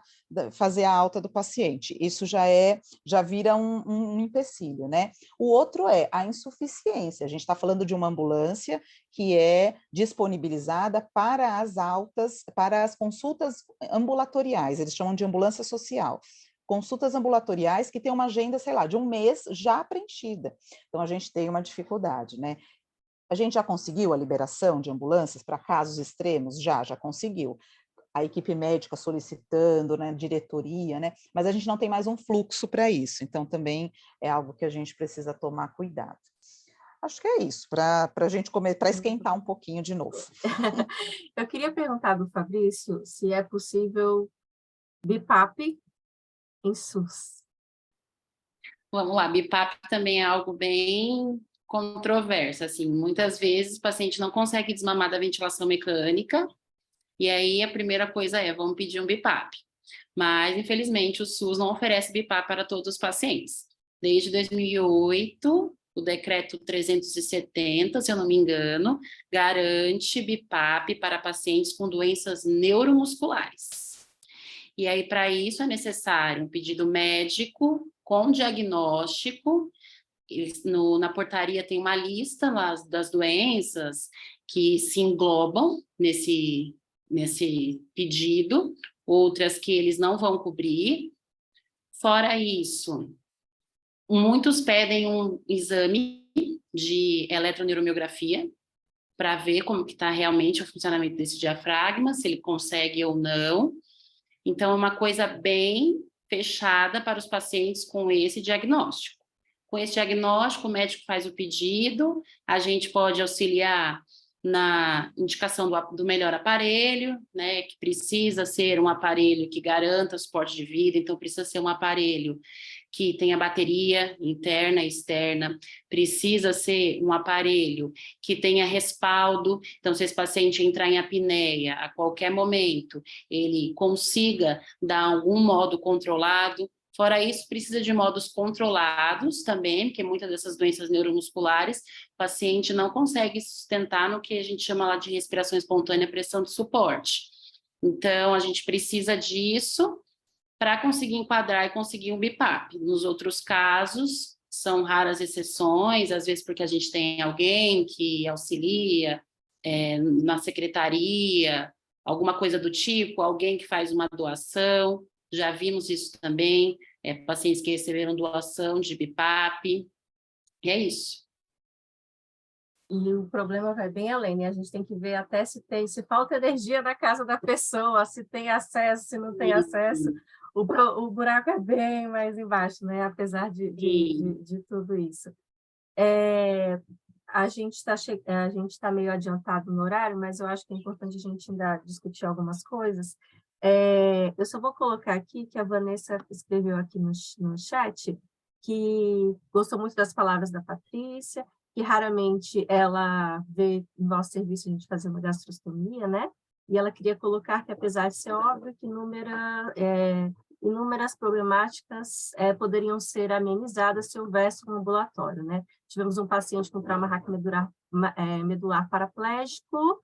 fazer a alta do paciente. Isso já vira um empecilho, né? O outro é a insuficiência. A gente está falando de uma ambulância que é disponibilizada para as altas, para as consultas ambulatoriais, eles chamam de ambulância social. Consultas ambulatoriais que tem uma agenda, sei lá, de um mês já preenchida. Então, a gente tem uma dificuldade, né? A gente já conseguiu a liberação de ambulâncias para casos extremos? Já conseguiu. A equipe médica solicitando, né, diretoria, né? Mas a gente não tem mais um fluxo para isso. Então, também é algo que a gente precisa tomar cuidado. Acho que é isso, para a gente para esquentar um pouquinho de novo. Eu queria perguntar do Fabrício se é possível BIPAP em SUS. Vamos lá, BIPAP também é algo bem controverso, assim, muitas vezes o paciente não consegue desmamar da ventilação mecânica, e aí a primeira coisa é, vamos pedir um BIPAP. Mas, infelizmente, o SUS não oferece BIPAP para todos os pacientes. Desde 2008, o decreto 370, se eu não me engano, garante BIPAP para pacientes com doenças neuromusculares. E aí, para isso, é necessário um pedido médico com diagnóstico. Na portaria tem uma lista lá das doenças que se englobam nesse pedido, outras que eles não vão cobrir. Fora isso, muitos pedem um exame de eletroneuromiografia para ver como que está realmente o funcionamento desse diafragma, se ele consegue ou não. Então, é uma coisa bem fechada para os pacientes com esse diagnóstico. Com esse diagnóstico, o médico faz o pedido, a gente pode auxiliar na indicação do melhor aparelho, né, que precisa ser um aparelho que garanta o suporte de vida, então precisa ser um aparelho que tenha bateria interna e externa, precisa ser um aparelho que tenha respaldo, então se esse paciente entrar em apneia a qualquer momento, ele consiga dar algum modo controlado. Fora isso, precisa de modos controlados também, porque muitas dessas doenças neuromusculares, o paciente não consegue sustentar no que a gente chama lá de respiração espontânea, pressão de suporte. Então, a gente precisa disso para conseguir enquadrar e conseguir um BIPAP. Nos outros casos, são raras exceções, às vezes porque a gente tem alguém que auxilia na secretaria, alguma coisa do tipo, alguém que faz uma doação, já vimos isso também, pacientes que receberam doação de BIPAP, e é isso. E o problema vai bem além, né? A gente tem que ver até se falta energia na casa da pessoa, se tem acesso, se não tem acesso. O buraco é bem mais embaixo, né? Apesar de tudo isso. A gente está meio adiantado no horário, mas eu acho que é importante a gente ainda discutir algumas coisas. Eu só vou colocar aqui que a Vanessa escreveu aqui no chat que gostou muito das palavras da Patrícia, que raramente ela vê no nosso serviço a gente fazer uma gastrostomia, né? E ela queria colocar que, apesar de ser óbvio que inúmeras problemáticas poderiam ser amenizadas se houvesse um ambulatório, né? Tivemos um paciente com trauma raquimedular paraplégico,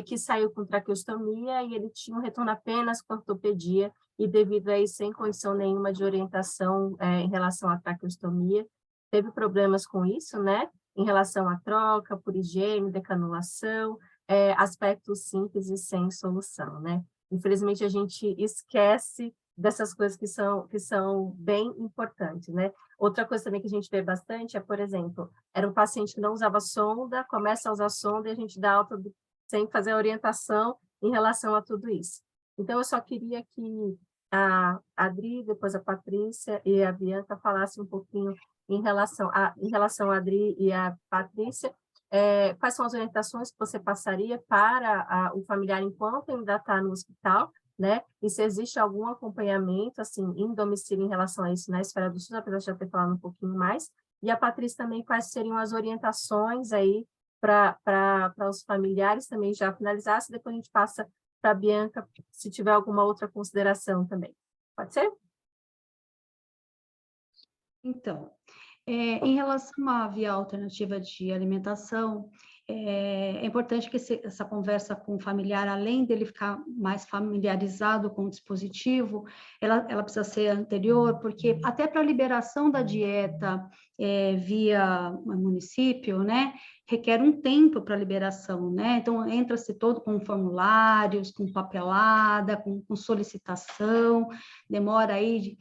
que saiu com traqueostomia e ele tinha um retorno apenas com ortopedia e devido a isso, sem condição nenhuma de orientação em relação à traqueostomia, teve problemas com isso, né? Em relação à troca, por higiene, decanulação, aspectos simples e sem solução, né? Infelizmente, a gente esquece dessas coisas que são bem importantes, né? Outra coisa também que a gente vê bastante é, por exemplo, era um paciente que não usava sonda, começa a usar sonda e a gente dá alta sem fazer a orientação em relação a tudo isso. Então, eu só queria que a Adri, depois a Patrícia e a Bianca falassem um pouquinho em relação a Adri e a Patrícia, quais são as orientações que você passaria para o familiar enquanto ainda está no hospital, né? E se existe algum acompanhamento, assim, em domicílio em relação a isso na esfera do SUS, apesar de já ter falado um pouquinho mais. E a Patrícia também, quais seriam as orientações aí para os familiares também já finalizasse, depois a gente passa para a Bianca, se tiver alguma outra consideração também. Pode ser? Então, Em relação à via alternativa de alimentação, é importante que essa conversa com o familiar, além dele ficar mais familiarizado com o dispositivo, ela precisa ser anterior, porque até para a liberação da dieta via município, né, requer um tempo para liberação, né? Então, entra-se todo com formulários, com papelada, com solicitação, demora aí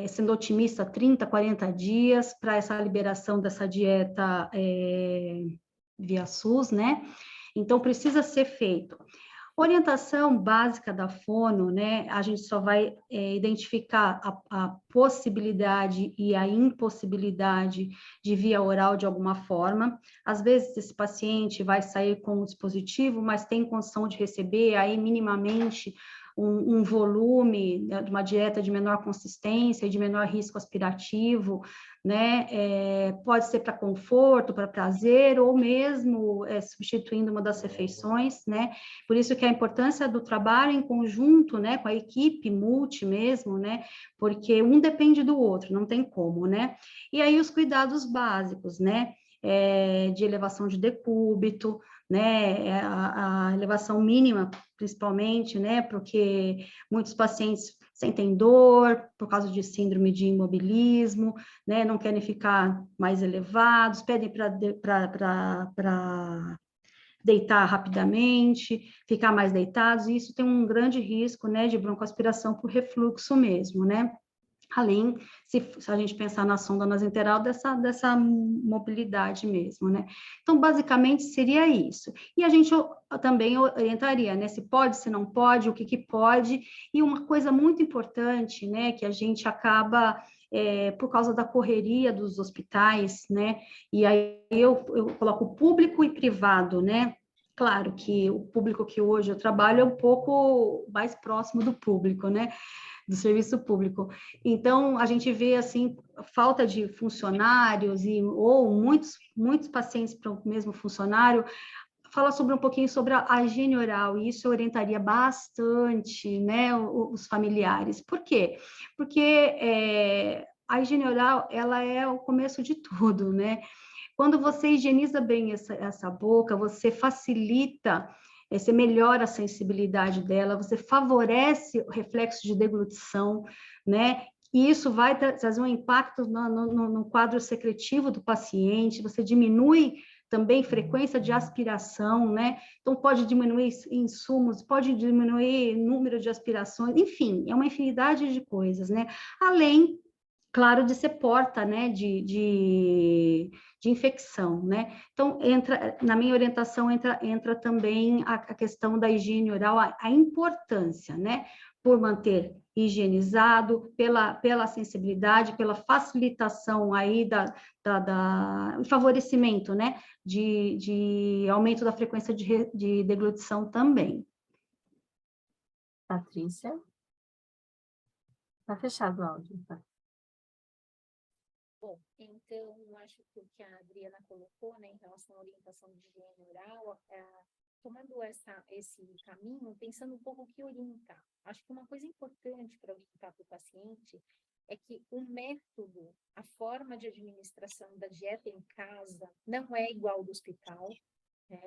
sendo otimista, 30, 40 dias para essa liberação dessa dieta via SUS, né? Então, precisa ser feito. Orientação básica da fono, né? A gente só vai identificar a possibilidade e a impossibilidade de via oral de alguma forma. Às vezes, esse paciente vai sair com o dispositivo, mas tem condição de receber aí minimamente um volume, né, de uma dieta de menor consistência e de menor risco aspirativo, né? Pode ser para conforto, para prazer, ou mesmo substituindo uma das refeições, né? Por isso que a importância do trabalho em conjunto, né, com a equipe multi mesmo, né? Porque um depende do outro, não tem como, né? E aí os cuidados básicos, né? De elevação de decúbito, né? A elevação mínima, principalmente, né? Porque muitos pacientes sentem dor por causa de síndrome de imobilismo, né? Não querem ficar mais elevados, pedem para deitar rapidamente, ficar mais deitados, e isso tem um grande risco, né, de broncoaspiração por refluxo mesmo, né? Além, se a gente pensar na sonda nasointeral, dessa mobilidade mesmo, né? Então, basicamente, seria isso. E a gente também orientaria, né? Se pode, se não pode, o que pode. E uma coisa muito importante, né? Que a gente acaba, por causa da correria dos hospitais, né? E aí eu coloco público e privado, né? Claro que o público que hoje eu trabalho é um pouco mais próximo do público, né? Do serviço público. Então, a gente vê, assim, falta de funcionários ou muitos pacientes para o mesmo funcionário. Fala um pouquinho sobre a higiene oral, e isso orientaria bastante, né, os familiares. Por quê? Porque a higiene oral, ela é o começo de tudo, né? Quando você higieniza bem essa boca, você facilita, você melhora a sensibilidade dela, você favorece o reflexo de deglutição, né? E isso vai trazer um impacto no quadro secretivo do paciente, você diminui também frequência de aspiração, né? Então, pode diminuir insumos, pode diminuir número de aspirações, enfim, é uma infinidade de coisas, né? Além, claro, de ser porta, né, de infecção, né? Então, na minha orientação, entra também a questão da higiene oral, a importância, né? Por manter higienizado, pela sensibilidade, pela facilitação aí favorecimento, né? De aumento da frequência de deglutição também. Patrícia? Tá fechado o áudio, tá? Bom, então, acho que o que a Adriana colocou, né, em relação à orientação de higiene oral, tomando esse caminho, pensando um pouco o que orientar. Acho que uma coisa importante para orientar para o paciente é que o método, a forma de administração da dieta em casa não é igual ao do hospital, né?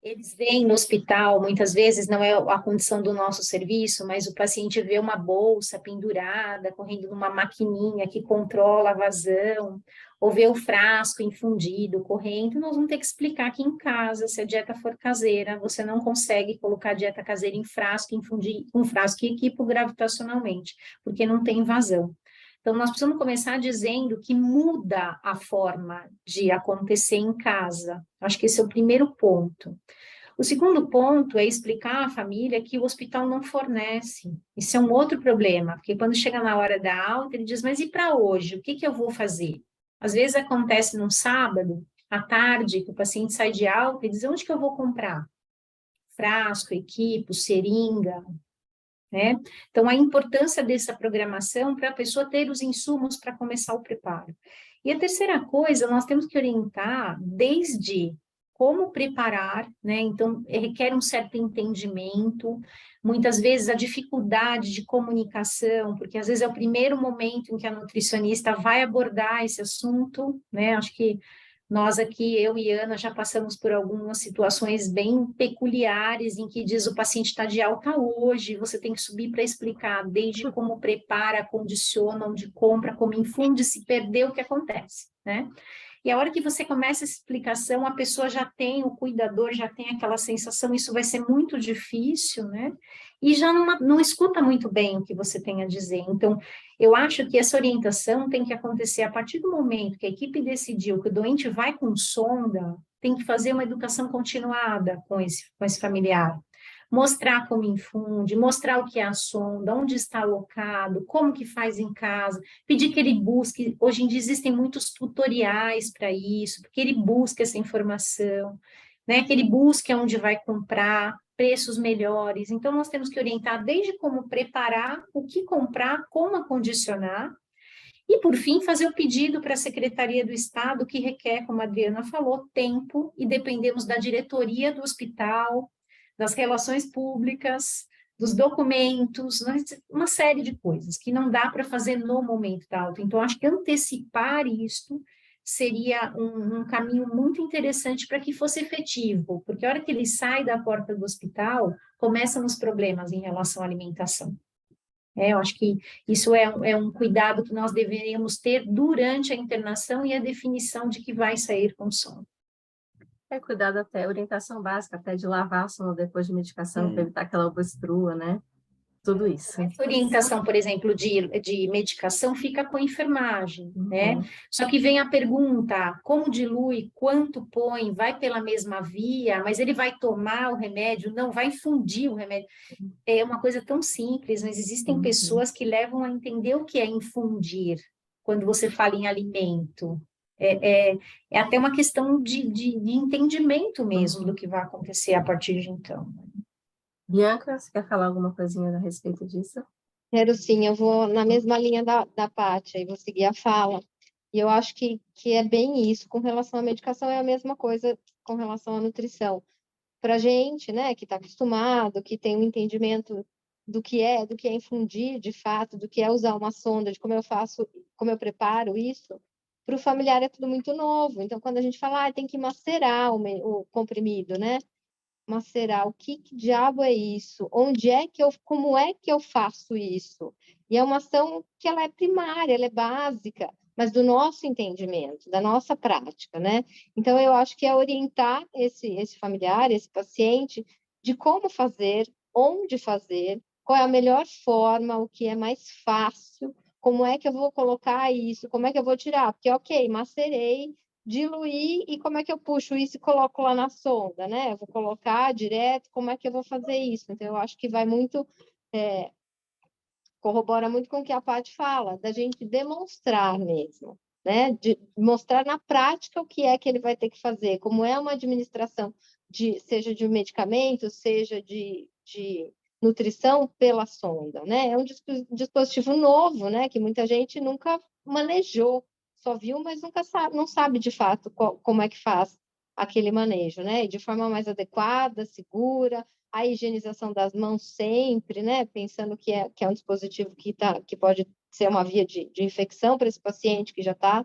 Eles vêm no hospital, muitas vezes não é a condição do nosso serviço, mas o paciente vê uma bolsa pendurada, correndo numa maquininha que controla a vazão, ou vê o frasco infundido, correndo. Nós vamos ter que explicar que em casa, se a dieta for caseira, você não consegue colocar a dieta caseira em frasco, infundir um frasco e equipo gravitacionalmente, porque não tem vazão. Então, nós precisamos começar dizendo que muda a forma de acontecer em casa. Acho que esse é o primeiro ponto. O segundo ponto é explicar à família que o hospital não fornece. Isso é um outro problema, porque quando chega na hora da alta, ele diz, mas e para hoje? O que eu vou fazer? Às vezes acontece num sábado, à tarde, que o paciente sai de alta e diz, onde que eu vou comprar? Frasco, equipo, seringa, né? Então, a importância dessa programação para a pessoa ter os insumos para começar o preparo. E a terceira coisa, nós temos que orientar desde como preparar, né? Então, requer um certo entendimento, muitas vezes a dificuldade de comunicação, porque às vezes é o primeiro momento em que a nutricionista vai abordar esse assunto, né? Acho que nós aqui, eu e Ana, já passamos por algumas situações bem peculiares em que diz o paciente está de alta hoje, você tem que subir para explicar desde como prepara, condiciona, onde compra, como infunde, se perdeu, o que acontece, né? E a hora que você começa essa explicação, a pessoa já tem, o cuidador já tem aquela sensação, isso vai ser muito difícil, né? E já não escuta muito bem o que você tem a dizer. Então, eu acho que essa orientação tem que acontecer a partir do momento que a equipe decidiu que o doente vai com sonda, tem que fazer uma educação continuada com esse familiar. Mostrar como infunde, mostrar o que é a sonda, onde está alocado, como que faz em casa, pedir que ele busque, hoje em dia existem muitos tutoriais para isso, que ele busque essa informação, né, que ele busque onde vai comprar, preços melhores. Então, nós temos que orientar desde como preparar, o que comprar, como acondicionar, e, por fim, fazer o pedido para a Secretaria do Estado, que requer, como a Adriana falou, tempo, e dependemos da diretoria do hospital, das relações públicas, dos documentos, né? Uma série de coisas que não dá para fazer no momento da alta. Então, acho que antecipar isto seria um caminho muito interessante para que fosse efetivo, porque a hora que ele sai da porta do hospital, começam os problemas em relação à alimentação. Eu acho que isso é um cuidado que nós deveríamos ter durante a internação e a definição de que vai sair com sono. Cuidado até, orientação básica, até de lavar a sonda depois de medicação, para evitar que ela obstrua, né? Tudo isso. Essa orientação, por exemplo, de medicação fica com a enfermagem, né? Só que vem a pergunta, como dilui, quanto põe, vai pela mesma via, mas ele vai tomar o remédio, não vai infundir o remédio. É uma coisa tão simples, mas existem pessoas que levam a entender o que é infundir, quando você fala em alimento. É até uma questão de entendimento mesmo do que vai acontecer a partir de então. Bianca, você quer falar alguma coisinha a respeito disso? Quero sim, eu vou na mesma linha da Pátia e vou seguir a fala. E eu acho que é bem isso. Com relação à medicação, é a mesma coisa com relação à nutrição. Para a gente, né, que está acostumado, que tem um entendimento do que é infundir, de fato, do que é usar uma sonda, de como eu faço, como eu preparo isso, para o familiar é tudo muito novo. Então, quando a gente fala, tem que macerar o comprimido, né? Macerar, o que diabo é isso? Como é que eu faço isso? E é uma ação que ela é primária, ela é básica, mas do nosso entendimento, da nossa prática, né? Então, eu acho que é orientar esse familiar, esse paciente, de como fazer, onde fazer, qual é a melhor forma, o que é mais fácil, como é que eu vou colocar isso, como é que eu vou tirar, porque, ok, macerei, diluir, e como é que eu puxo isso e coloco lá na sonda, né? Eu vou colocar direto, como é que eu vou fazer isso? Então, eu acho que vai muito... corrobora muito com o que a Paty fala, da gente demonstrar mesmo, né? De mostrar na prática o que é que ele vai ter que fazer, como é uma administração, seja de medicamento, seja de nutrição pela sonda, né? É um dispositivo novo, né? Que muita gente nunca manejou, só viu, mas nunca sabe, não sabe de fato como é que faz aquele manejo, né? E de forma mais adequada, segura, a higienização das mãos sempre, né? Pensando que é um dispositivo que pode ser uma via de infecção para esse paciente que já está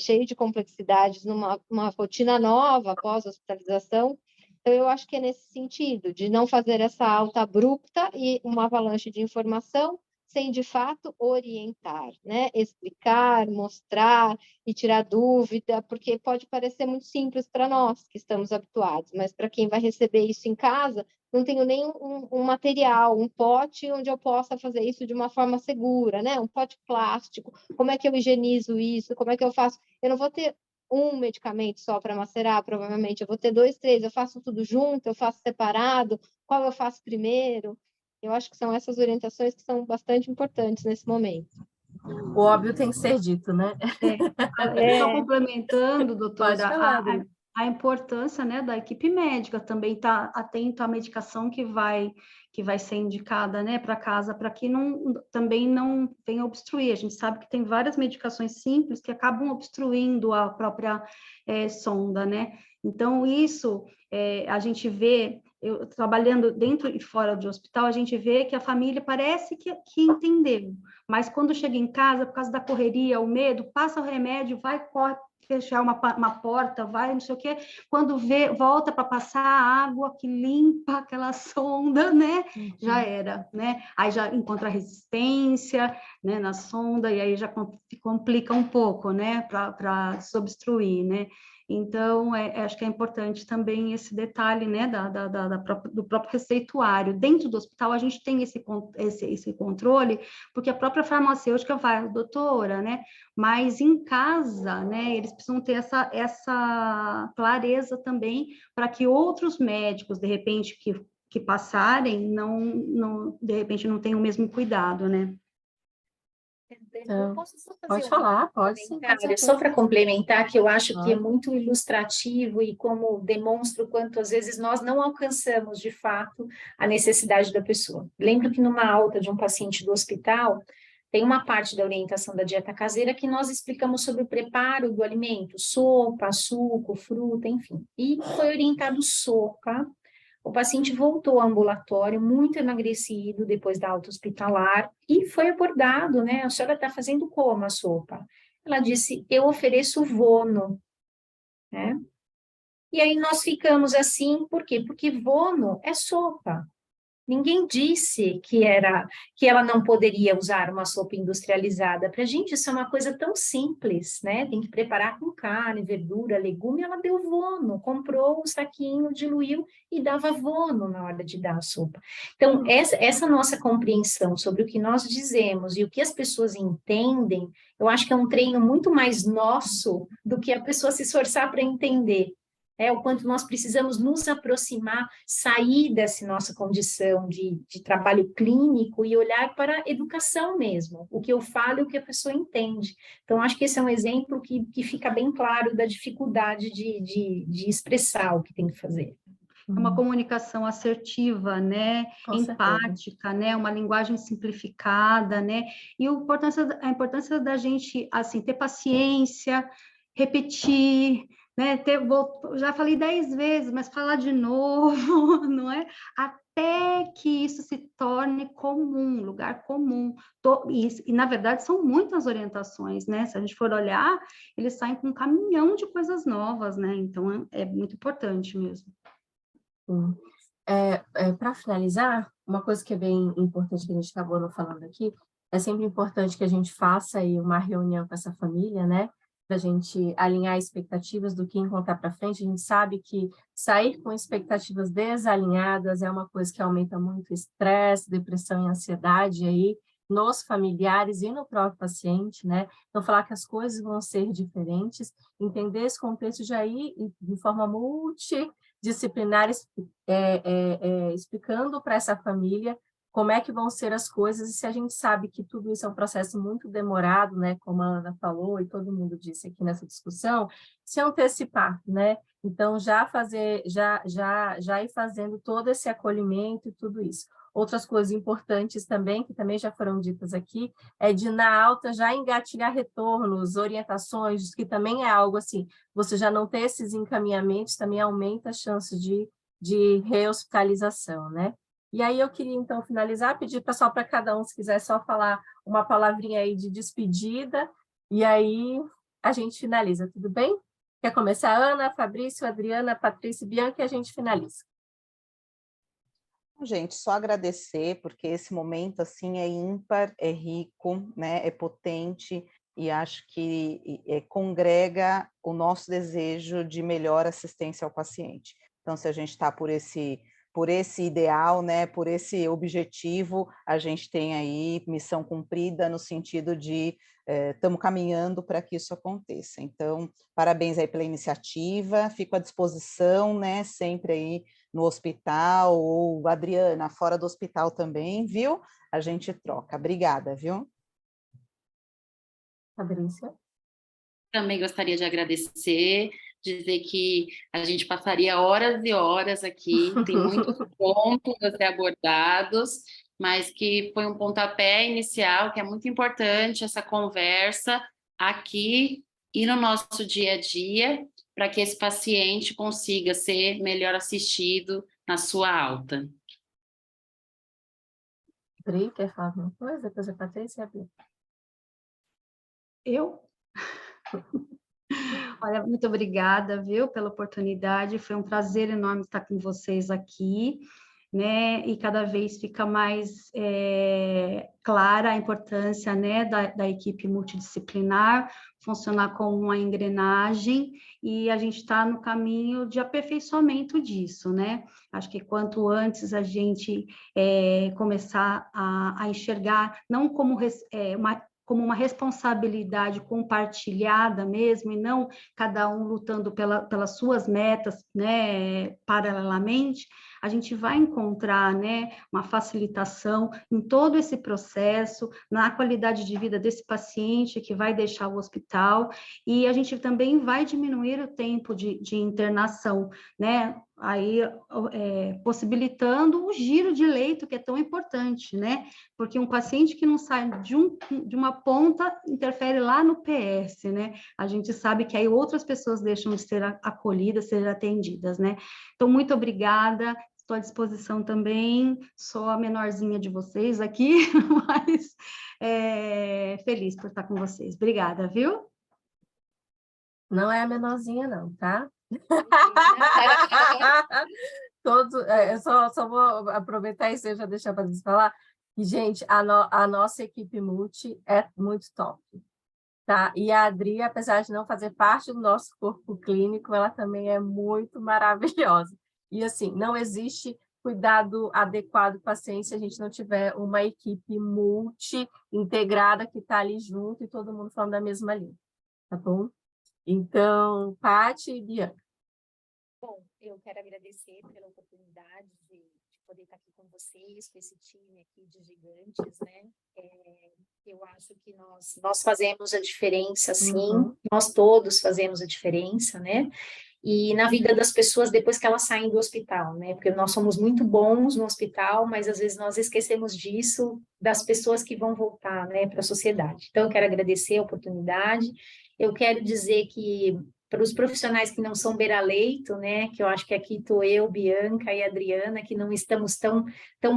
cheio de complexidades numa rotina nova após a hospitalização. Então, eu acho que é nesse sentido, de não fazer essa alta abrupta e uma avalanche de informação sem, de fato, orientar, né? Explicar, mostrar e tirar dúvida, porque pode parecer muito simples para nós, que estamos habituados, mas para quem vai receber isso em casa, não tenho nem um material, um pote onde eu possa fazer isso de uma forma segura, né? Um pote plástico, como é que eu higienizo isso, como é que eu faço? Eu não vou ter um medicamento só para macerar, provavelmente, eu vou ter 2, 3, eu faço tudo junto, eu faço separado, qual eu faço primeiro? Eu acho que são essas orientações que são bastante importantes nesse momento. O óbvio tem que ser dito, né? Só complementando, doutora, a importância, né, da equipe médica também estar atento à medicação que vai ser indicada, né, para casa, para que também não venha obstruir. A gente sabe que tem várias medicações simples que acabam obstruindo a própria sonda, né? Então, isso a gente vê, eu trabalhando dentro e fora do hospital, a gente vê que a família parece que entendeu, mas quando chega em casa, por causa da correria, o medo, passa o remédio, vai, corre, fechar uma porta, vai, não sei o quê, quando volta para passar a água que limpa aquela sonda, né? Já era, né? Aí já encontra resistência, né, na sonda, e aí já complica um pouco, né, para desobstruir, né? Então, acho que é importante também esse detalhe, né, do próprio receituário. Dentro do hospital, a gente tem esse controle, porque a própria farmacêutica vai, doutora, né, mas em casa, né, eles precisam ter essa clareza também para que outros médicos, de repente, que passarem, de repente, não tenham o mesmo cuidado, né? Então, Posso só fazer pode falar, pode sim. só para complementar, que eu acho que é muito ilustrativo e como demonstra o quanto às vezes nós não alcançamos de fato a necessidade da pessoa. Lembro que numa alta de um paciente do hospital, tem uma parte da orientação da dieta caseira que nós explicamos sobre o preparo do alimento, sopa, suco, fruta, enfim. E foi orientado sopa. O paciente voltou ao ambulatório muito emagrecido depois da alta hospitalar e foi abordado, né? A senhora está fazendo como a sopa? Ela disse, eu ofereço Vono, né? E aí nós ficamos assim, por quê? Porque Vono é sopa. Ninguém disse que ela não poderia usar uma sopa industrializada. Para a gente isso é uma coisa tão simples, né? Tem que preparar com carne, verdura, legume. Ela deu Vono, comprou o saquinho, diluiu e dava Vono na hora de dar a sopa. Então, essa nossa compreensão sobre o que nós dizemos e o que as pessoas entendem, eu acho que é um treino muito mais nosso do que a pessoa se esforçar para entender. O quanto nós precisamos nos aproximar, sair dessa nossa condição de trabalho clínico e olhar para a educação mesmo, o que eu falo e o que a pessoa entende. Então, acho que esse é um exemplo que fica bem claro da dificuldade de expressar o que tem que fazer. É uma comunicação assertiva, né? Com empática, certeza. né? Uma linguagem simplificada, né? E a importância da gente, assim, ter paciência, repetir, né? Já falei 10 vezes, mas falar de novo, não é? Até que isso se torne comum, lugar comum. E, na verdade, são muitas orientações, né? Se a gente for olhar, eles saem com um caminhão de coisas novas, né? Então, é muito importante mesmo. Para finalizar, uma coisa que é bem importante que a gente acabou não falando aqui, é sempre importante que a gente faça aí uma reunião com essa família, né? Para a gente alinhar expectativas do que encontrar para frente. A gente sabe que sair com expectativas desalinhadas é uma coisa que aumenta muito o estresse, depressão e ansiedade aí nos familiares e no próprio paciente, né? Então, falar que as coisas vão ser diferentes, entender esse contexto já ir de forma multidisciplinar, explicando para essa família como é que vão ser as coisas, e se a gente sabe que tudo isso é um processo muito demorado, né, como a Ana falou e todo mundo disse aqui nessa discussão, se antecipar, né? Então, já ir fazendo todo esse acolhimento e tudo isso. Outras coisas importantes também, que também já foram ditas aqui, é de na alta já engatilhar retornos, orientações, que também é algo assim, você já não ter esses encaminhamentos, também aumenta a chance de rehospitalização, né? E aí eu queria, então, finalizar, pedir só para cada um, se quiser só falar uma palavrinha aí de despedida, e aí a gente finaliza, tudo bem? Quer começar? Ana, Fabrício, Adriana, Patrícia e Bianca, e a gente finaliza. Gente, só agradecer, porque esse momento, assim, é ímpar, é rico, né, é potente, e acho que congrega o nosso desejo de melhor assistência ao paciente. Então, se a gente está por esse ideal, né, por esse objetivo, a gente tem aí missão cumprida no sentido de estamos caminhando para que isso aconteça. Então, parabéns aí pela iniciativa, fico à disposição, né, sempre aí no hospital, ou Adriana, fora do hospital também, viu? A gente troca. Obrigada, viu? Fabrícia. Também gostaria de agradecer dizer que a gente passaria horas e horas aqui, tem muitos pontos a ser abordados, mas que foi um pontapé inicial, que é muito importante essa conversa aqui e no nosso dia a dia, para que esse paciente consiga ser melhor assistido na sua alta. Pri, quer falar alguma coisa? Depois a Patrícia e a Pri. Eu? Olha, muito obrigada, viu, pela oportunidade. Foi um prazer enorme estar com vocês aqui, né? E cada vez fica mais clara a importância, né, da equipe multidisciplinar funcionar como uma engrenagem, e a gente está no caminho de aperfeiçoamento disso, né? Acho que quanto antes a gente começar a enxergar, não como como uma responsabilidade compartilhada mesmo, e não cada um lutando pelas suas metas, né, paralelamente, a gente vai encontrar, né, uma facilitação em todo esse processo, na qualidade de vida desse paciente que vai deixar o hospital, e a gente também vai diminuir o tempo de internação, né, aí possibilitando o giro de leito, que é tão importante, né? Porque um paciente que não sai de uma ponta interfere lá no PS, né? A gente sabe que aí outras pessoas deixam de ser acolhidas, ser atendidas, né? Então, muito obrigada, estou à disposição também, sou a menorzinha de vocês aqui, mas feliz por estar com vocês. Obrigada, viu? Não é a menorzinha, não, tá? Eu só vou aproveitar isso e já deixar para vocês falar que, gente, a nossa equipe multi é muito top, tá? E a Adri, apesar de não fazer parte do nosso corpo clínico, ela também é muito maravilhosa. E, assim, não existe cuidado adequado do paciente se a gente não tiver uma equipe multi integrada que está ali junto e todo mundo falando da mesma língua, tá bom? Então, Paty e Bianca. Bom, eu quero agradecer pela oportunidade de poder estar aqui com vocês, com esse time aqui de gigantes, né? Eu acho que nós fazemos a diferença, sim, nós todos fazemos a diferença, né? E na vida das pessoas depois que elas saem do hospital, né? Porque nós somos muito bons no hospital, mas às vezes nós esquecemos disso, das pessoas que vão voltar, né, para a sociedade. Então, eu quero agradecer a oportunidade. Eu quero dizer que para os profissionais que não são beira-leito, né, que eu acho que aqui estou eu, Bianca e Adriana, que não estamos tão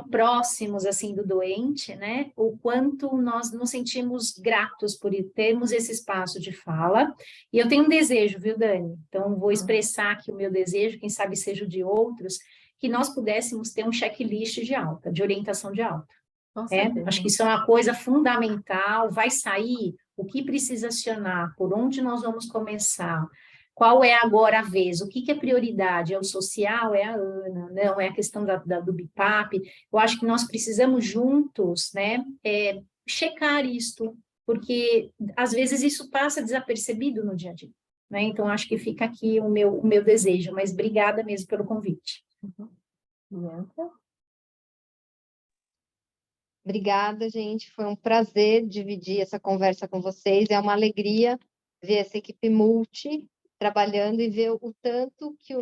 próximos assim do doente, né, o quanto nós nos sentimos gratos por termos esse espaço de fala. E eu tenho um desejo, viu, Dani? Então, vou expressar aqui o meu desejo, quem sabe seja o de outros, que nós pudéssemos ter um checklist de alta, de orientação de alta. Acho que isso é uma coisa fundamental. Vai sair o que precisa acionar, por onde nós vamos começar, qual é agora a vez, o que é prioridade, é o social, é a Ana, não, é a questão do BIPAP. Eu acho que nós precisamos juntos, né, checar isto, porque às vezes isso passa desapercebido no dia a dia, né? Então, acho que fica aqui o meu desejo, mas obrigada mesmo pelo convite. Obrigada, gente. Foi um prazer dividir essa conversa com vocês. É uma alegria ver essa equipe multi trabalhando e ver o tanto que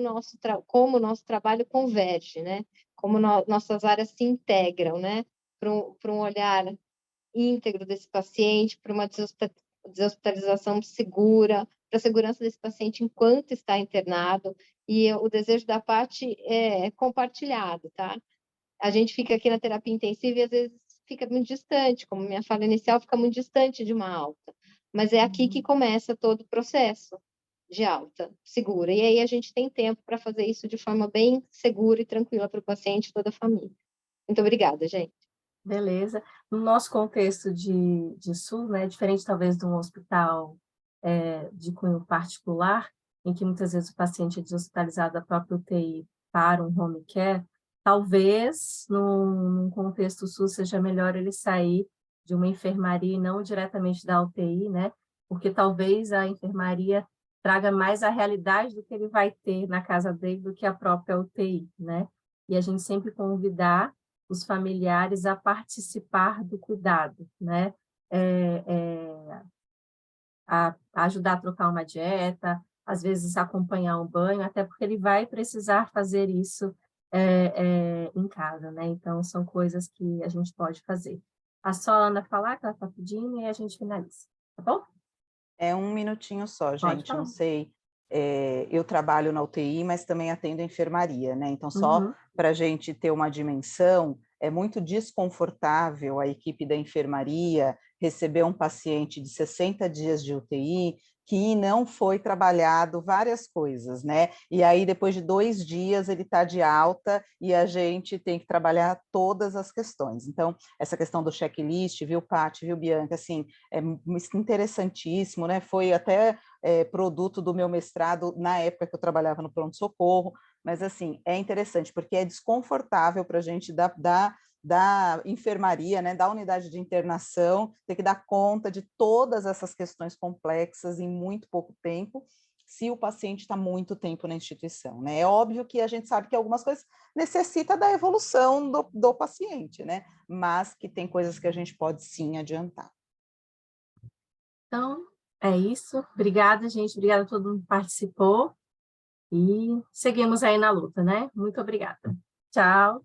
como o nosso trabalho converge, né? Como nossas áreas se integram, né? Para um olhar íntegro desse paciente, para uma deshospitalização segura, para a segurança desse paciente enquanto está internado. E o desejo da Paty é compartilhado, tá? A gente fica aqui na terapia intensiva e às vezes fica muito distante, como minha fala inicial fica muito distante de uma alta. Mas é aqui que começa todo o processo de alta segura. E aí a gente tem tempo para fazer isso de forma bem segura e tranquila para o paciente e toda a família. Muito obrigada, gente. Beleza. No nosso contexto de SUS, né, diferente talvez de um hospital de cunho particular, em que muitas vezes o paciente é deshospitalizado da própria UTI para um home care, talvez num contexto SUS seja melhor ele sair de uma enfermaria e não diretamente da UTI, né? Porque talvez a enfermaria traga mais a realidade do que ele vai ter na casa dele do que a própria UTI, né? E a gente sempre convidar os familiares a participar do cuidado, né? A ajudar a trocar uma dieta, às vezes, acompanhar um banho, até porque ele vai precisar fazer isso em casa, né? Então, são coisas que a gente pode fazer. A só a Ana falar que ela está pedindo e a gente finaliza, tá bom? É um minutinho só, Pode gente, falar. não sei, eu trabalho na UTI, mas também atendo enfermaria, né? Então, só Uhum. para a gente ter uma dimensão, é muito desconfortável a equipe da enfermaria receber um paciente de 60 dias de UTI que não foi trabalhado várias coisas, né? E aí, depois de 2 dias, ele está de alta e a gente tem que trabalhar todas as questões. Então, essa questão do checklist, viu, Paty, viu, Bianca, assim, é interessantíssimo, né? Foi até produto do meu mestrado na época que eu trabalhava no pronto-socorro, mas assim, é interessante, porque é desconfortável para a gente da enfermaria, né, da unidade de internação, ter que dar conta de todas essas questões complexas em muito pouco tempo, se o paciente está muito tempo na instituição, né? É óbvio que a gente sabe que algumas coisas necessitam da evolução do paciente, né? Mas que tem coisas que a gente pode sim adiantar. Então, é isso. Obrigada, gente. Obrigada a todo mundo que participou. E seguimos aí na luta, né? Muito obrigada. Tchau.